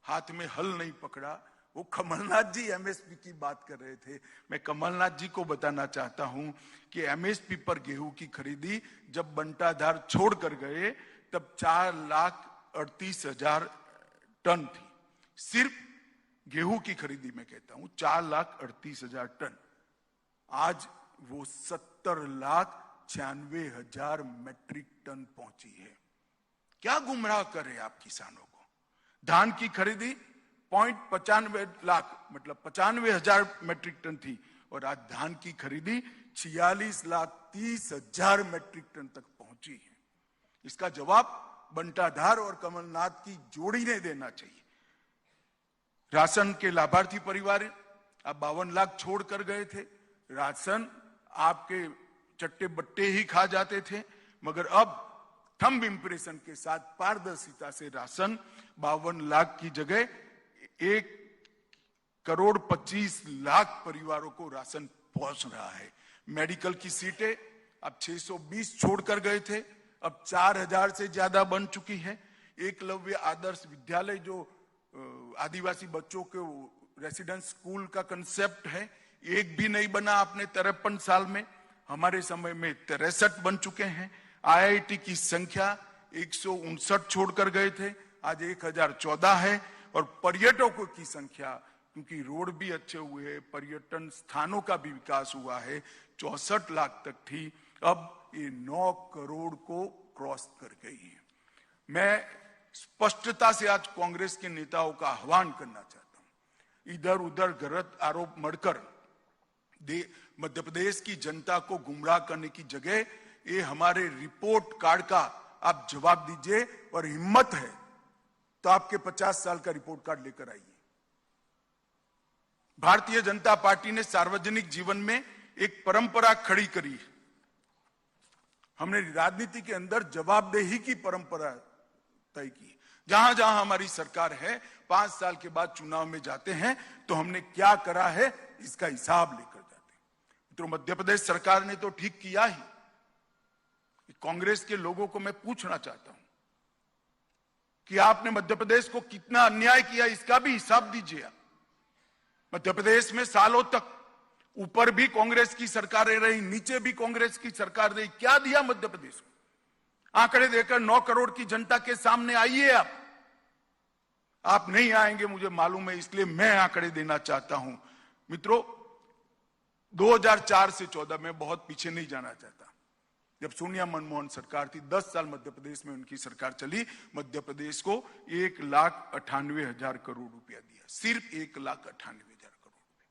हाथ में हल नहीं पकड़ा, वो कमलनाथ जी एमएसपी की बात कर रहे थे। मैं कमलनाथ जी को बताना चाहता हूं कि एमएसपी पर गेहूं की खरीदी जब बंटाधार छोड़कर गए तब 4,38,000 टन थी। सिर्फ गेहूं की खरीदी में कहता हूं 4,38,000 टन। आज वो 70,96,000 मैट्रिक टन पहुंची है। क्या गुमराह करे आप किसानों को। धान की खरीदी 0.95 लाख मतलब 95,000 मैट्रिक टन थी, और आज धान की खरीदी 46,30,000 मैट्रिक टन तक पहुंची है। इसका जवाब बंटाधार और कमलनाथ की जोड़ी ने देना चाहिए। राशन के लाभार्थी परिवार आप 52 लाख छोड़ कर गए थे। राशन आपके चट्टे बट्टे ही खा जाते थे, मगर अब थंब इंप्रेशन के साथ पारदर्शिता से राशन 52 लाख की जगह 1,25,00,000 परिवारों को राशन पहुंच रहा है। मेडिकल की सीटें अब 620 छोड़कर गए थे, अब 4,000 से ज्यादा बन चुकी है। एकलव्य आदर्श विद्यालय जो आदिवासी बच्चों के रेसिडेंस स्कूल का कंसेप्ट है, एक भी नहीं बना आपने 53 साल में। हमारे समय में 63 बन चुके हैं। आईआईटी की संख्या 159 छोड़कर गए थे, आज 1,014 है। और पर्यटकों की संख्या, क्योंकि रोड भी अच्छे हुए, पर्यटन स्थानों का भी विकास हुआ है, 64 लाख तक थी, अब ये 9 करोड़ को क्रॉस कर गई है। मैं स्पष्टता से आज कांग्रेस के नेताओं का आह्वान करना चाहता हूं। इधर उधर गलत आरोप मढ़कर मध्य प्रदेश की जनता को गुमराह करने की जगह ये हमारे रिपोर्ट कार्ड का आप जवाब दीजिए, और हिम्मत है तो आपके 50 साल का रिपोर्ट कार्ड लेकर आइए। भारतीय जनता पार्टी ने सार्वजनिक जीवन में एक परंपरा खड़ी करी है। हमने राजनीति के अंदर जवाबदेही की परंपरा तय की। जहां जहां हमारी सरकार है, 5 साल के बाद चुनाव में जाते हैं तो हमने क्या करा है इसका हिसाब लेकर जाते हैं। तो मध्य प्रदेश सरकार ने तो ठीक किया ही। कांग्रेस के लोगों को मैं पूछना चाहता हूं कि आपने मध्य प्रदेश को कितना अन्याय किया, इसका भी हिसाब दीजिए आप। मध्य प्रदेश में सालों तक ऊपर भी कांग्रेस की सरकारें रही, नीचे भी कांग्रेस की सरकार रही। क्या दिया मध्य प्रदेश को? आंकड़े देकर 9 करोड़ की जनता के सामने आइए आप नहीं आएंगे मुझे मालूम है, इसलिए मैं आंकड़े देना चाहता हूं। मित्रों, 2004 से 14 में बहुत पीछे नहीं जाना चाहता। जब सोनिया मनमोहन सरकार थी, 10 साल मध्य प्रदेश में उनकी सरकार चली, मध्य प्रदेश को 1,98,000 करोड़ रुपया दिया। सिर्फ 1,98,000 करोड़ रुपया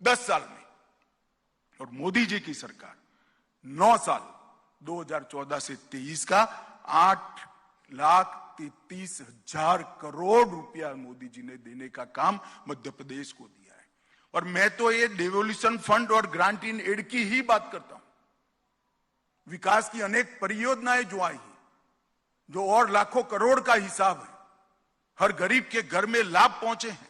10 साल में। और मोदी जी की सरकार 9 साल 2014 से 23 का 8,33,000 करोड़ रुपया मोदी जी ने देने का काम मध्य प्रदेश को दिया है। और मैं तो ये डेवोल्यूशन फंड और ग्रांट इन एड की ही बात करता हूं। विकास की अनेक परियोजनाएं जो आई हैं, जो और लाखों करोड़ का हिसाब है, हर गरीब के घर में लाभ पहुंचे हैं,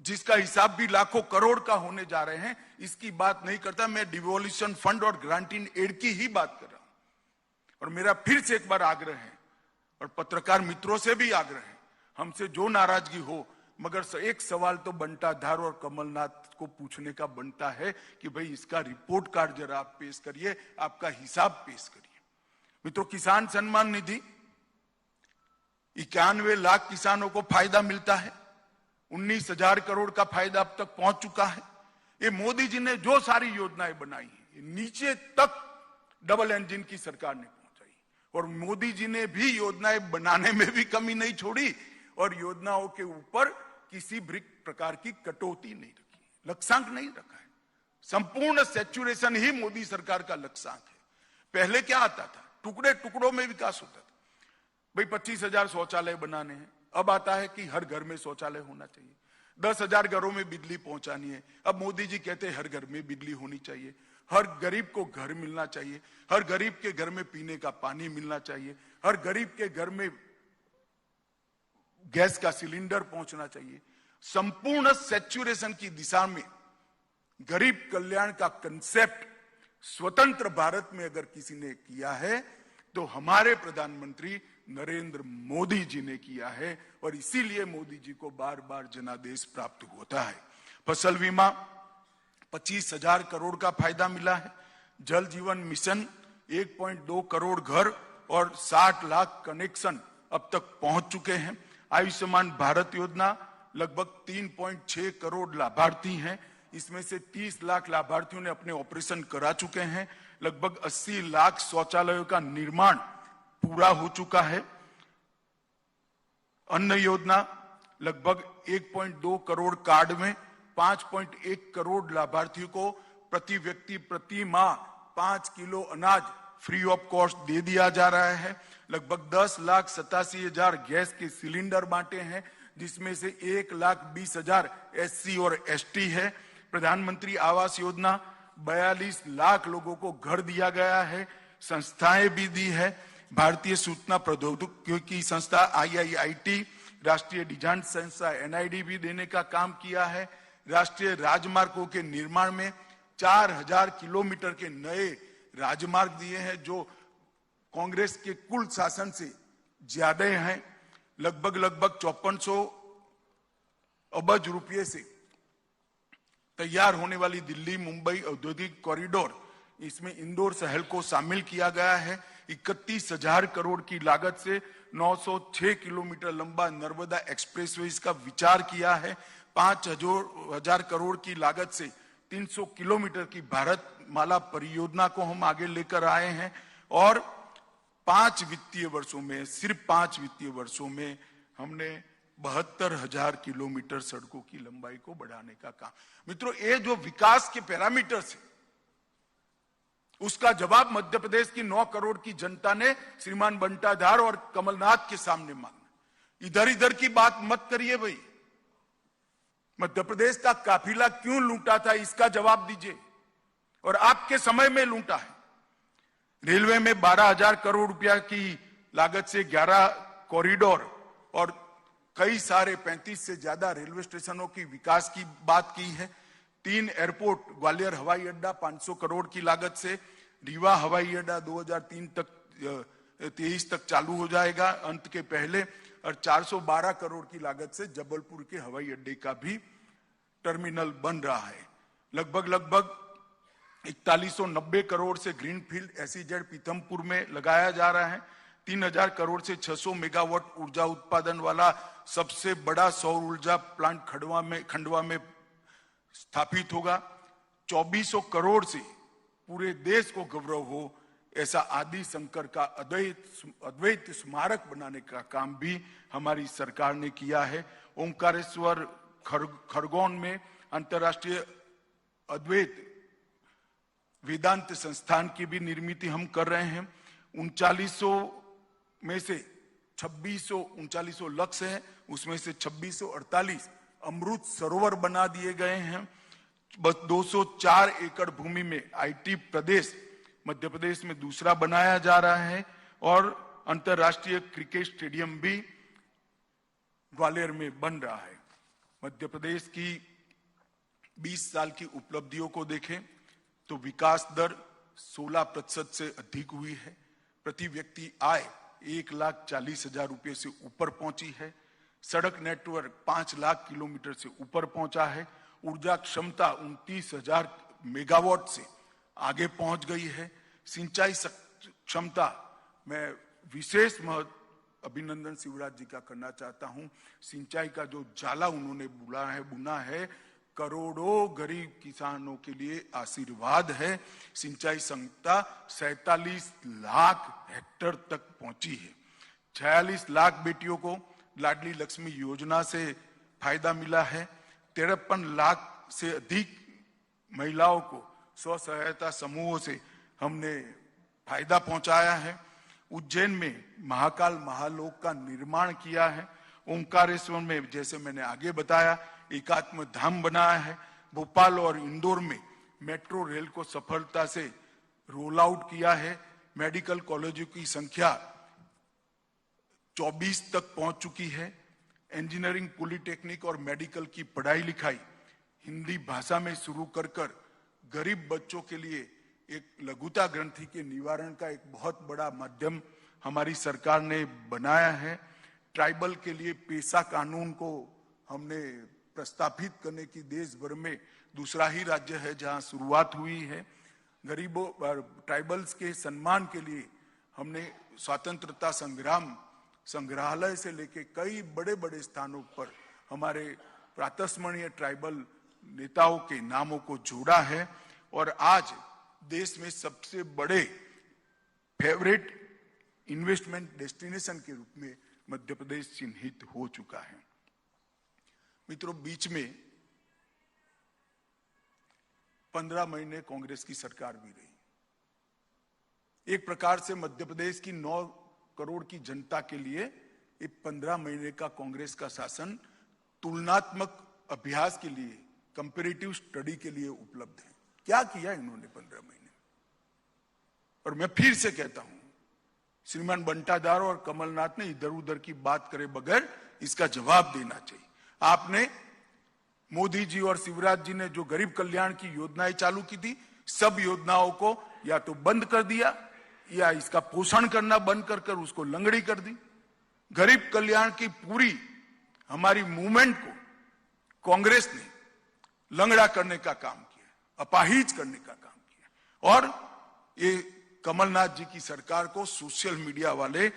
जिसका हिसाब भी लाखों करोड़ का होने जा रहे हैं, इसकी बात नहीं करता। मैं डिवोल्यूशन फंड और ग्रांट इन एड की ही बात कर रहा हूं। और मेरा फिर से एक बार आग्रह है, और पत्रकार मित्रों से भी आग्रह है, हमसे जो नाराजगी हो, मगर एक सवाल तो बंटाधार और कमलनाथ को पूछने का बनता है कि भाई इसका रिपोर्ट कार्ड जरा आप पेश करिए, आपका हिसाब पेश करिए। मित्रों, किसान सम्मान निधि 91 लाख किसानों को फायदा मिलता है। 19,000 करोड़ का फायदा अब तक पहुंच चुका है। ये मोदी जी ने जो सारी योजनाएं बनाई हैं, नीचे तक डबल इंजन की सरकार ने पहुंचाई। और मोदी जी ने भी योजनाएं बनाने में भी कमी नहीं छोड़ी और योजनाओं के ऊपर किसी भी प्रकार की कटौती नहीं रखी, लक्ष्यांक नहीं रखा है। संपूर्ण सैचुरेशन ही मोदी सरकार का लक्ष्यांक है। पहले क्या आता था, टुकड़े टुकड़ों में विकास होता था। भाई 25,000 शौचालय बनाने हैं, अब आता है कि हर घर में शौचालय होना चाहिए। 10,000 घरों में बिजली पहुंचानी है, अब मोदी जी कहते हैं हर घर में बिजली होनी चाहिए। हर गरीब को घर मिलना चाहिए, हर गरीब के घर में पीने का पानी मिलना चाहिए, हर गरीब के घर में गैस का सिलेंडर पहुंचना चाहिए। संपूर्ण सैचुरेशन की दिशा में गरीब कल्याण का कंसेप्ट स्वतंत्र भारत में अगर किसी ने किया है तो हमारे प्रधानमंत्री नरेंद्र मोदी जी ने किया है और इसीलिए मोदी जी को बार बार जनादेश प्राप्त होता है। फसल बीमा 25,000 करोड़ का फायदा मिला है। जल जीवन मिशन 1.2 करोड़ घर और 60 लाख कनेक्शन अब तक पहुंच चुके हैं। आयुष्मान भारत योजना लगभग 3.6 करोड़ लाभार्थी हैं, इसमें से 30 लाख लाभार्थियों ने अपने ऑपरेशन करा चुके हैं। लगभग 80 लाख शौचालयों का निर्माण पूरा हो चुका है। अन्न योजना लगभग 1.2 करोड़ कार्ड में 5.1 करोड़ लाभार्थियों को प्रति व्यक्ति प्रति माह 5 किलो अनाज फ्री ऑफ कॉस्ट दे दिया जा रहा है। लगभग 10,87,000 गैस के सिलेंडर बांटे हैं, जिसमें से 1,20,000 SC और ST है। प्रधानमंत्री आवास योजना 42 लाख लोगों को घर दिया गया है, संस्थाएं भी दी है। भारतीय सूचना प्रौद्योगिकी संस्था IIIT, राष्ट्रीय डिजाइन संस्था NID भी देने का काम किया है। राष्ट्रीय राजमार्गों के निर्माण में 4,000 किलोमीटर के नए राजमार्ग दिए हैं, जो कांग्रेस के कुल शासन से ज्यादा हैं। लगभग 5400 अरब रुपये से तैयार होने वाली दिल्ली मुंबई औद्योगिक कॉरिडोर, इसमें इंदौर शहर को शामिल किया गया है। 31,000 करोड़ की लागत से 906 किलोमीटर लंबा नर्मदा एक्सप्रेसवे का विचार किया है। 5,000 करोड़ की लागत से 300 किलोमीटर की भारत माला परियोजना को हम आगे लेकर आए हैं और 5 वित्तीय वर्षों में, सिर्फ 5 वित्तीय वर्षों में हमने 72,000 किलोमीटर सड़कों की लंबाई को बढ़ाने का काम। मित्रों, ये जो विकास के पैरामीटर्स है, उसका जवाब मध्य प्रदेश की 9 करोड़ की जनता ने श्रीमान बंटाधार और कमलनाथ के सामने मांगा। इधर इधर की बात मत करिए भाई। मध्य प्रदेश का काफिला क्यों लूटा था, इसका जवाब दीजिए। और आपके समय में लूटा है। रेलवे में 12,000 करोड़ रुपया की लागत से 11 कॉरिडोर और कई सारे 35 से ज्यादा रेलवे स्टेशनों की विकास की बात की है। 3 एयरपोर्ट, ग्वालियर हवाई अड्डा 500 करोड़ की लागत से, रीवा हवाई अड्डा 2023 तक चालू हो जाएगा अंत के पहले, और 412 करोड़ की लागत से जबलपुर के हवाई अड्डे का भी टर्मिनल बन रहा है। लगभग 4190 करोड़ से ग्रीनफील्ड SEZ पीथमपुर में लगाया जा रहा है। 3,000 करोड़ से 600 मेगावाट ऊर्जा उत्पादन वाला सबसे बड़ा सौर ऊर्जा प्लांट खंडवा में स्थापित होगा। 2400 करोड़ से पूरे देश को गौरव हो ऐसा आदि शंकर का अद्वैत स्मारक बनाने का काम भी हमारी सरकार ने किया है। ओंकारेश्वर खरगोन में अंतर्राष्ट्रीय अद्वैत वेदांत संस्थान की भी निर्मित हम कर रहे हैं। 3900 में से 2639 लक्ष्य है, उसमें से 2648 अमृत सरोवर बना दिए गए हैं। बस 204 एकड़ भूमि में IT प्रदेश मध्य प्रदेश में दूसरा बनाया जा रहा है और अंतर्राष्ट्रीय क्रिकेट स्टेडियम भी ग्वालियर में बन रहा है। मध्य प्रदेश की 20 साल की उपलब्धियों को देखें तो विकास दर 16% से अधिक हुई है। प्रति व्यक्ति आय 1,40,000 रुपये से ऊपर पहुंची है। सड़क नेटवर्क 5 लाख किलोमीटर से ऊपर पहुंचा है। ऊर्जा क्षमता 29,000 मेगावाट से आगे पहुंच गई है। सिंचाई क्षमता में विशेष अभिनंदन शिवराज जी का करना चाहता हूं। सिंचाई का जो जाला उन्होंने बुना है करोड़ों गरीब किसानों के लिए आशीर्वाद है। सिंचाई क्षमता 47 लाख हेक्टेयर तक पहुंची है। 46 लाख बेटियों को लाडली लक्ष्मी योजना से फायदा मिला है। 53 लाख से अधिक महिलाओं को स्व सहायता समूहों से हमने फायदा पहुंचाया है। उज्जैन में महाकाल महालोक का निर्माण किया है। ओंकारेश्वर में, जैसे मैंने आगे बताया, एकात्म धाम बनाया है। भोपाल और इंदौर में मेट्रो रेल को सफलता से रोल आउट किया है। मेडिकल कॉलेजों की संख्या 24 तक पहुंच चुकी है। इंजीनियरिंग, पॉलिटेक्निक और मेडिकल की पढ़ाई लिखाई हिंदी भाषा में शुरू कर गरीब बच्चों के लिए एक लघुता ग्रंथि के निवारण का एक बहुत बड़ा माध्यम हमारी सरकार ने बनाया है। ट्राइबल के लिए पेशा कानून को हमने प्रस्तावित करने की देश भर में दूसरा ही राज्य है जहां शुरुआत हुई है। गरीबों ट्राइबल्स के सम्मान के लिए हमने स्वतंत्रता संग्राम संग्रहालय से लेके कई बड़े बड़े स्थानों पर हमारे प्रातस्मरणीय ट्राइबल नेताओं के नामों को जोड़ा है। और आज देश में सबसे बड़े फेवरेट इन्वेस्टमेंट डेस्टिनेशन के रूप में मध्य प्रदेश चिन्हित हो चुका है। मित्रों, बीच में 15 महीने कांग्रेस की सरकार भी रही। एक प्रकार से मध्य प्रदेश की 9 करोड़ की जनता के लिए एक 15 महीने का कांग्रेस का शासन तुलनात्मक अभ्यास के लिए, कंपैरेटिव स्टडी के लिए उपलब्ध है। क्या किया इन्होंने 15 महीने? और मैं फिर से कहता हूं, श्रीमान बंटादार और कमलनाथ ने इधर उधर की बात करे बगैर इसका जवाब देना चाहिए। आपने, मोदी जी और शिवराज जी ने जो गरीब कल्याण की योजनाएं चालू की थी, सब योजनाओं को या तो बंद कर दिया या इसका पोषण करना बंद कर उसको लंगड़ी कर दी। गरीब कल्याण की पूरी हमारी मूवमेंट को कांग्रेस ने लंगड़ा करने का काम किया, अपाहिज करने का काम किया। और ये कमलनाथ जी की सरकार को सोशल मीडिया वाले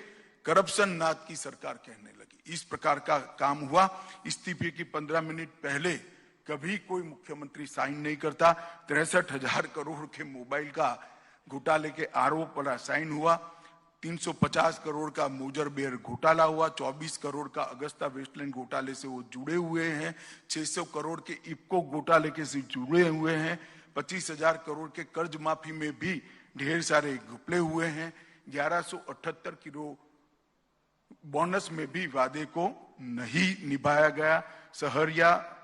करप्शन नाथ की सरकार कहने लगी। इस प्रकार का काम हुआ। इस्तीफे की 15 मिनट पहले कभी कोई मुख्यमंत्री साइन नहीं करता। 63,000 करोड़ के मोबाइल का घोटाले के आरोप पर साइन हुआ। 350 करोड़ का मोजर बेयर घोटाला हुआ। 24 करोड़ का अगस्ता वेस्टलैंड घोटाले से वो जुड़े हुए हैं। 600 करोड़ के इफ्को घोटाले के से जुड़े हुए हैं। 25,000 करोड़ के कर्ज माफी में भी ढेर सारे घपले हुए हैं। 1178 किलो बोनस में भी वादे को नहीं निभाया गया। सहरिया,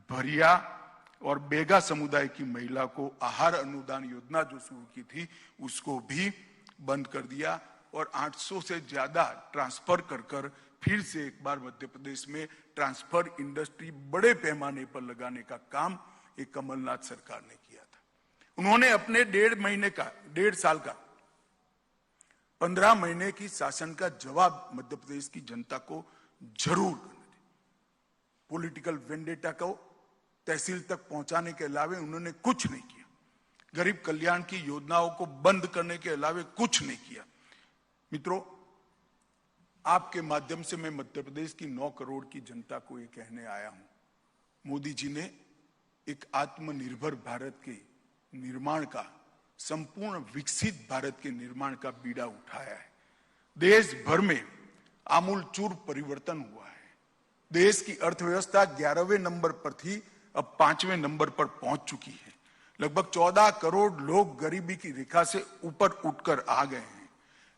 भरिया और बेगा समुदाय की महिला को आहार अनुदान योजना जो शुरू की थी उसको भी बंद कर दिया। और 800 से ज्यादा ट्रांसफर कर फिर से एक बार मध्य प्रदेश में ट्रांसफर इंडस्ट्री बड़े पैमाने पर लगाने का काम एक कमलनाथ सरकार ने किया था। उन्होंने अपने 1.5 साल का 15 महीने की शासन का जवाब मध्य प्रदेश की जनता को जरूर करना चाहिए। पॉलिटिकल वेंडेटा को तहसील तक पहुंचाने के अलावे उन्होंने कुछ नहीं किया। गरीब कल्याण की योजनाओं को बंद करने के अलावे कुछ नहीं किया। मित्रों, आपके माध्यम से मैं मध्य प्रदेश की 9 करोड़ की जनता को ये कहने आया हूं, मोदी जी ने एक आत्मनिर्भर भारत के निर्माण का, संपूर्ण विकसित भारत के निर्माण का बीड़ा उठाया है। देश भर में आमूलचूर परिवर्तन हुआ है। देश की अर्थव्यवस्था 11वें नंबर पर थी, अब 5वें नंबर पर पहुंच चुकी है। लगभग 14 करोड़ लोग गरीबी की रेखा से ऊपर उठकर आ गए हैं।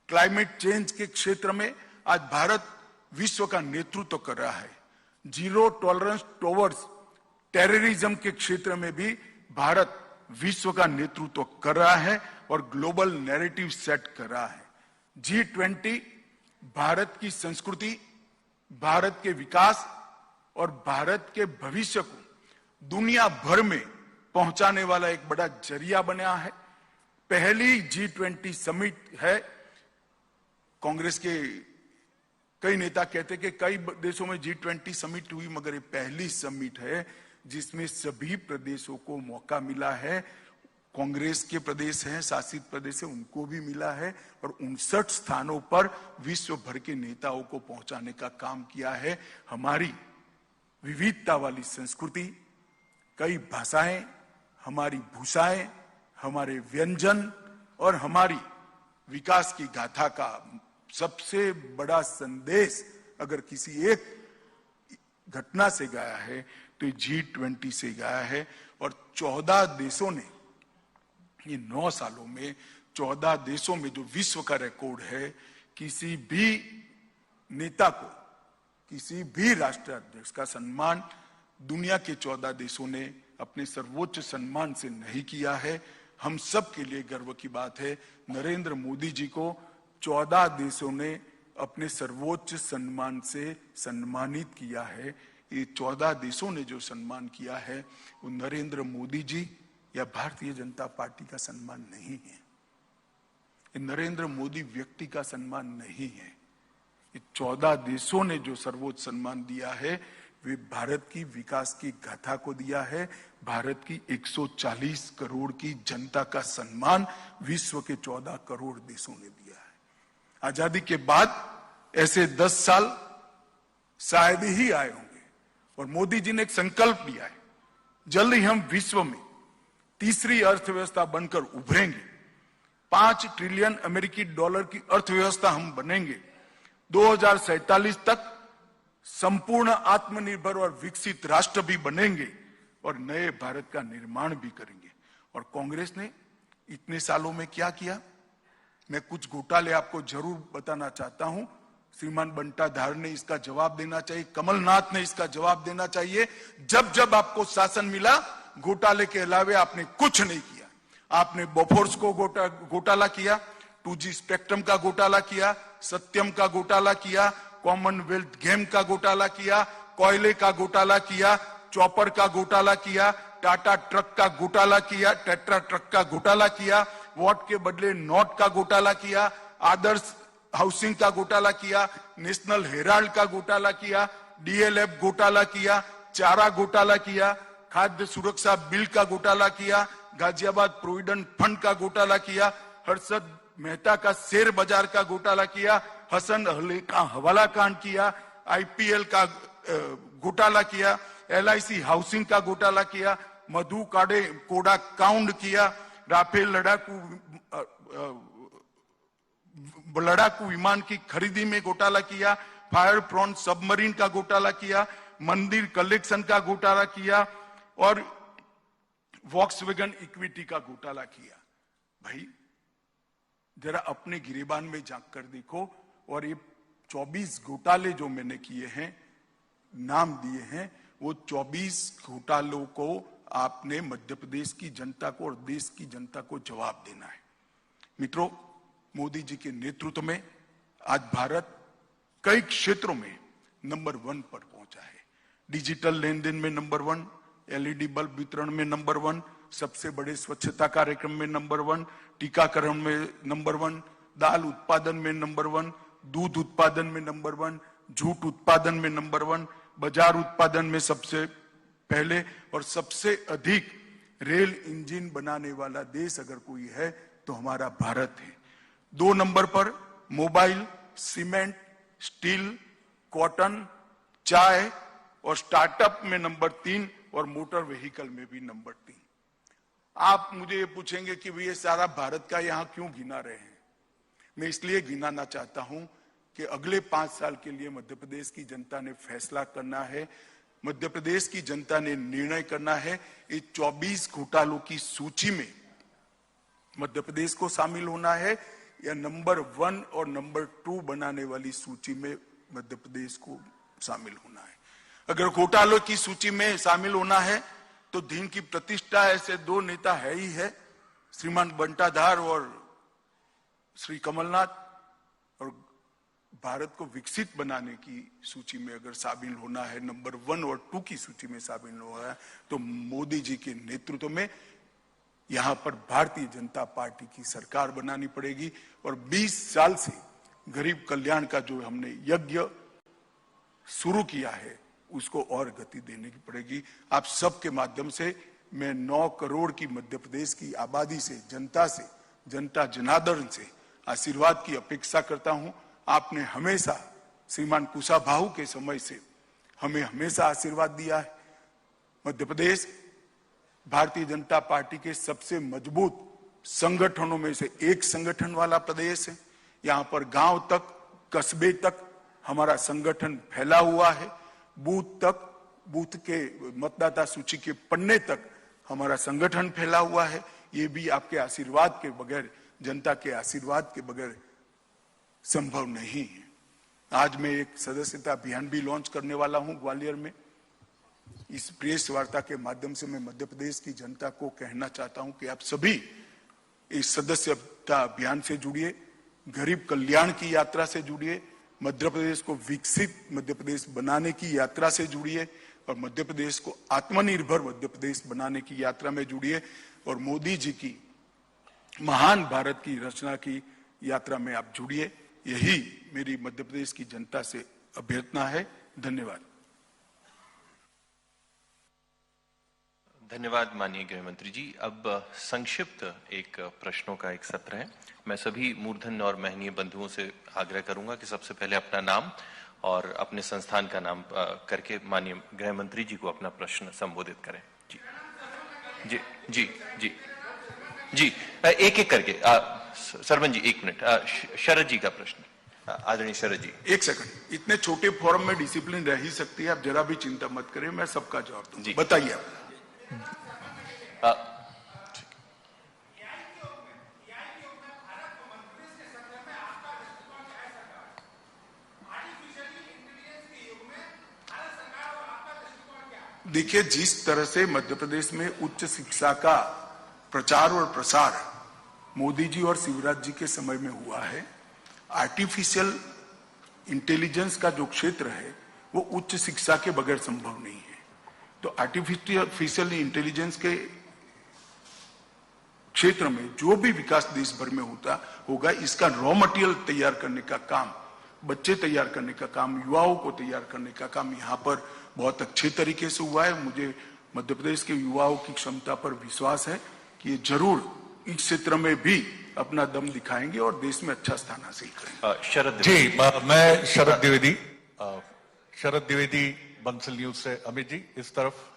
क्लाइमेट चेंज के क्षेत्र में आज भारत विश्व का नेतृत्व कर रहा है। जीरो टॉलरेंस टुवर्ड्स टेररिज्म के क्षेत्र में भी भारत विश्व का नेतृत्व कर रहा है और ग्लोबल नैरेटिव सेट कर रहा है। G20 भारत की संस्कृति, भारत के विकास और भारत के भविष्य को दुनिया भर में पहुंचाने वाला एक बड़ा जरिया बना है। पहली G20 समिट है। कांग्रेस के कई नेता कहते कि कई देशों में G20 समिट हुई, मगर ये पहली समिट है जिसमें सभी प्रदेशों को मौका मिला है। कांग्रेस के प्रदेश हैं, शासित प्रदेश है, उनको भी मिला है और 59 स्थानों पर विश्व भर के नेताओं को पहुंचाने का काम किया है। हमारी विविधता वाली संस्कृति, कई भाषाएं, हमारी भूषाएं, हमारे व्यंजन और हमारी विकास की गाथा का सबसे बड़ा संदेश अगर किसी एक घटना से गाया है तो G20 से गाया है। और 14 देशों ने ये 9 सालों में 14 देशों में जो विश्व का रिकॉर्ड है, किसी भी नेता को, किसी भी राष्ट्राध्यक्ष का सम्मान दुनिया के 14 देशों ने अपने सर्वोच्च सम्मान से नहीं किया है। हम सब के लिए गर्व की बात है, नरेंद्र मोदी जी को 14 देशों ने अपने सर्वोच्च सम्मान से सम्मानित किया है। ये 14 देशों ने जो सम्मान किया है वो नरेंद्र मोदी जी या भारतीय जनता पार्टी का सम्मान नहीं है, ये नरेंद्र मोदी व्यक्ति का सम्मान नहीं है। ये 14 देशों ने जो सर्वोच्च सम्मान दिया है वे भारत की विकास की गाथा को दिया है। भारत की 140 करोड़ की जनता का सम्मान विश्व के 14 करोड़ देशों ने दिया है। आजादी के बाद ऐसे 10 साल शायद ही आए होंगे और मोदी जी ने एक संकल्प लिया है, जल्द ही हम विश्व में तीसरी अर्थव्यवस्था बनकर उभरेंगे, 5 ट्रिलियन अमेरिकी डॉलर की अर्थव्यवस्था हम बनेंगे, 2047 तक संपूर्ण आत्मनिर्भर और विकसित राष्ट्र भी बनेंगे और नए भारत का निर्माण भी करेंगे। और कांग्रेस ने इतने सालों में क्या किया, मैं कुछ घोटाले आपको जरूर बताना चाहता हूं। श्रीमान बंटाधार ने इसका जवाब देना चाहिए, कमलनाथ ने इसका जवाब देना चाहिए। जब जब आपको शासन मिला, घोटाले के अलावे आपने कुछ नहीं किया। आपने बोफोर्स को घोटाला किया, 2G स्पेक्ट्रम का घोटाला किया, सत्यम का घोटाला किया, कॉमनवेल्थ गेम का घोटाला किया, कोयले का घोटाला किया, चॉपर का घोटाला किया, टाटा ट्रक का घोटाला किया, टेट्रा ट्रक का घोटाला किया, वोट के बदले नोट का घोटाला किया, आदर्श हाउसिंग का घोटाला किया, नेशनल हेराल्ड का घोटाला किया, DLF घोटाला किया, चारा घोटाला किया, खाद्य सुरक्षा बिल का घोटाला किया, गाजियाबाद प्रोविडेंट फंड का घोटाला किया, हर्षद मेहता का शेयर बाजार का घोटाला किया, हसन अली का हवाला कांड किया, IPL का घोटाला किया, LIC हाउसिंग का घोटाला किया, मधु कोड़ा कांड किया, राफेल लड़ाकू विमान की खरीदी में घोटाला किया, फायर प्रोन सबमरीन का घोटाला किया, मंदिर कलेक्शन का घोटाला किया और वॉक्सवैगन इक्विटी का घोटाला किया। भाई जरा अपने गिरेबान में झांक कर देखो। और ये 24 घोटाले जो मैंने किए हैं, नाम दिए हैं, वो 24 घोटालों को आपने मध्य प्रदेश की जनता को और देश की जनता को जवाब देना है। मित्रों, मोदी जी के नेतृत्व में आज भारत कई क्षेत्रों में नंबर 1 पर पहुंचा है। डिजिटल लेन देन में नंबर 1, LED बल्ब वितरण में नंबर 1, सबसे बड़े स्वच्छता कार्यक्रम में नंबर 1, टीकाकरण में नंबर 1, दाल उत्पादन में नंबर 1, दूध उत्पादन में नंबर 1, जूट उत्पादन में नंबर 1, बाजार उत्पादन में सबसे पहले और सबसे अधिक रेल इंजन बनाने वाला देश अगर कोई है तो हमारा भारत है। 2 नंबर पर मोबाइल, सीमेंट, स्टील, कॉटन, चाय और स्टार्टअप में नंबर 3 और मोटर व्हीकल में भी नंबर 3। आप मुझे ये पूछेंगे कि ये सारा भारत का यहां क्यों गिना रहे हैं। मैं इसलिए गिनाना चाहता हूं कि अगले 5 साल के लिए मध्य प्रदेश की जनता ने फैसला करना है, मध्य प्रदेश की जनता ने निर्णय करना है। इस 24 घोटालों की सूची में मध्य प्रदेश को शामिल होना है या नंबर 1 और नंबर 2 बनाने वाली सूची में मध्य प्रदेश को शामिल होना है। अगर घोटालों की सूची में शामिल होना है तो दिन की प्रतिष्ठा ऐसे 2 नेता है ही है, श्रीमान बंटाधार और श्री कमलनाथ। और भारत को विकसित बनाने की सूची में अगर शामिल होना है, नंबर 1 और 2 की सूची में शामिल होना है, तो मोदी जी के नेतृत्व में यहां पर भारतीय जनता पार्टी की सरकार बनानी पड़ेगी। और 20 साल से गरीब कल्याण का जो हमने यज्ञ शुरू किया है उसको और गति देने की पड़ेगी। आप सबके माध्यम से मैं 9 करोड़ की मध्य प्रदेश की आबादी से, जनता जनार्दन से आशीर्वाद की अपेक्षा करता हूं। आपने हमेशा श्रीमान कुशाभाऊ के समय से हमें हमेशा आशीर्वाद दिया है। मध्य प्रदेश भारतीय जनता पार्टी के सबसे मजबूत संगठनों में से एक संगठन वाला प्रदेश है। यहां पर गांव तक, कस्बे तक हमारा संगठन फैला हुआ है। बूथ तक, बूथ के मतदाता सूची के पन्ने तक हमारा संगठन फैला हुआ है। ये भी आपके आशीर्वाद के बगैर, जनता के आशीर्वाद के बगैर संभव नहीं है। आज मैं एक सदस्यता अभियान भी लॉन्च करने वाला हूं ग्वालियर में। इस प्रेस वार्ता के माध्यम से मैं मध्य प्रदेश की जनता को कहना चाहता हूं कि आप सभी इस सदस्यता अभियान से जुड़िए, गरीब कल्याण की यात्रा से जुड़िए, मध्य प्रदेश को विकसित मध्य प्रदेश बनाने की यात्रा से जुड़िए और मध्य प्रदेश को आत्मनिर्भर मध्य प्रदेश बनाने की यात्रा में जुड़िए और मोदी जी की महान भारत की रचना की यात्रा में आप जुड़िए। यही मेरी मध्य प्रदेश की जनता से अभ्यर्थना है। धन्यवाद। धन्यवाद माननीय गृह मंत्री जी। अब संक्षिप्त एक प्रश्नों का एक सत्र है। मैं सभी मूर्धन्य और महनीय बंधुओं से आग्रह करूंगा कि सबसे पहले अपना नाम और अपने संस्थान का नाम करके माननीय गृह मंत्री जी को अपना प्रश्न संबोधित करें। जी जी जी जी जी, एक एक करके। सरवन जी एक मिनट। शरद जी का प्रश्न। आदरणीय शरद जी। एक सेकंड, इतने छोटे फोरम में डिसिप्लिन रह ही सकती है, आप जरा भी चिंता मत करें, मैं सबका जवाब दूंगा। बताइए आप। देखिए, जिस तरह से मध्य प्रदेश में उच्च शिक्षा का प्रचार और प्रसार मोदी जी और शिवराज जी के समय में हुआ है, आर्टिफिशियल इंटेलिजेंस का जो क्षेत्र है वो उच्च शिक्षा के बगैर संभव नहीं है। तो आर्टिफिशियल इंटेलिजेंस के क्षेत्र में जो भी विकास देश भर में होगा, इसका रॉ मटेरियल तैयार करने का काम, बच्चे तैयार करने का काम, युवाओं को तैयार करने का काम यहाँ पर बहुत अच्छे तरीके से हुआ है। मुझे मध्य प्रदेश के युवाओं की क्षमता पर विश्वास है कि ये जरूर इस क्षेत्र में भी अपना दम दिखाएंगे और देश में अच्छा स्थान हासिल करेंगे। शरद जी, मैं शरद द्विवेदी बंसल न्यूज से। अमित जी इस तरफ।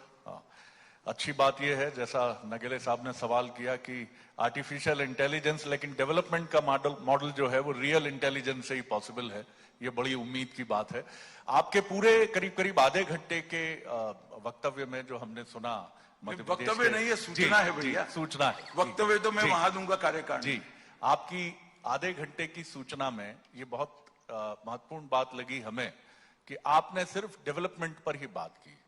अच्छी बात यह है, जैसा नगेले साहब ने सवाल किया कि आर्टिफिशियल इंटेलिजेंस, लेकिन डेवलपमेंट का मॉडल जो है वो रियल इंटेलिजेंस से ही पॉसिबल है। ये बड़ी उम्मीद की बात है। आपके पूरे करीब आधे घंटे के वक्तव्य में जो हमने सुना, वक्तव्य नहीं है, सूचना है भैया। सूचना है। वक्तव्य तो मैं वहां दूंगा कार्यकारिणी। जी, आपकी आधे घंटे की सूचना में ये बहुत महत्वपूर्ण बात लगी हमें कि आपने सिर्फ डेवलपमेंट पर ही बात की।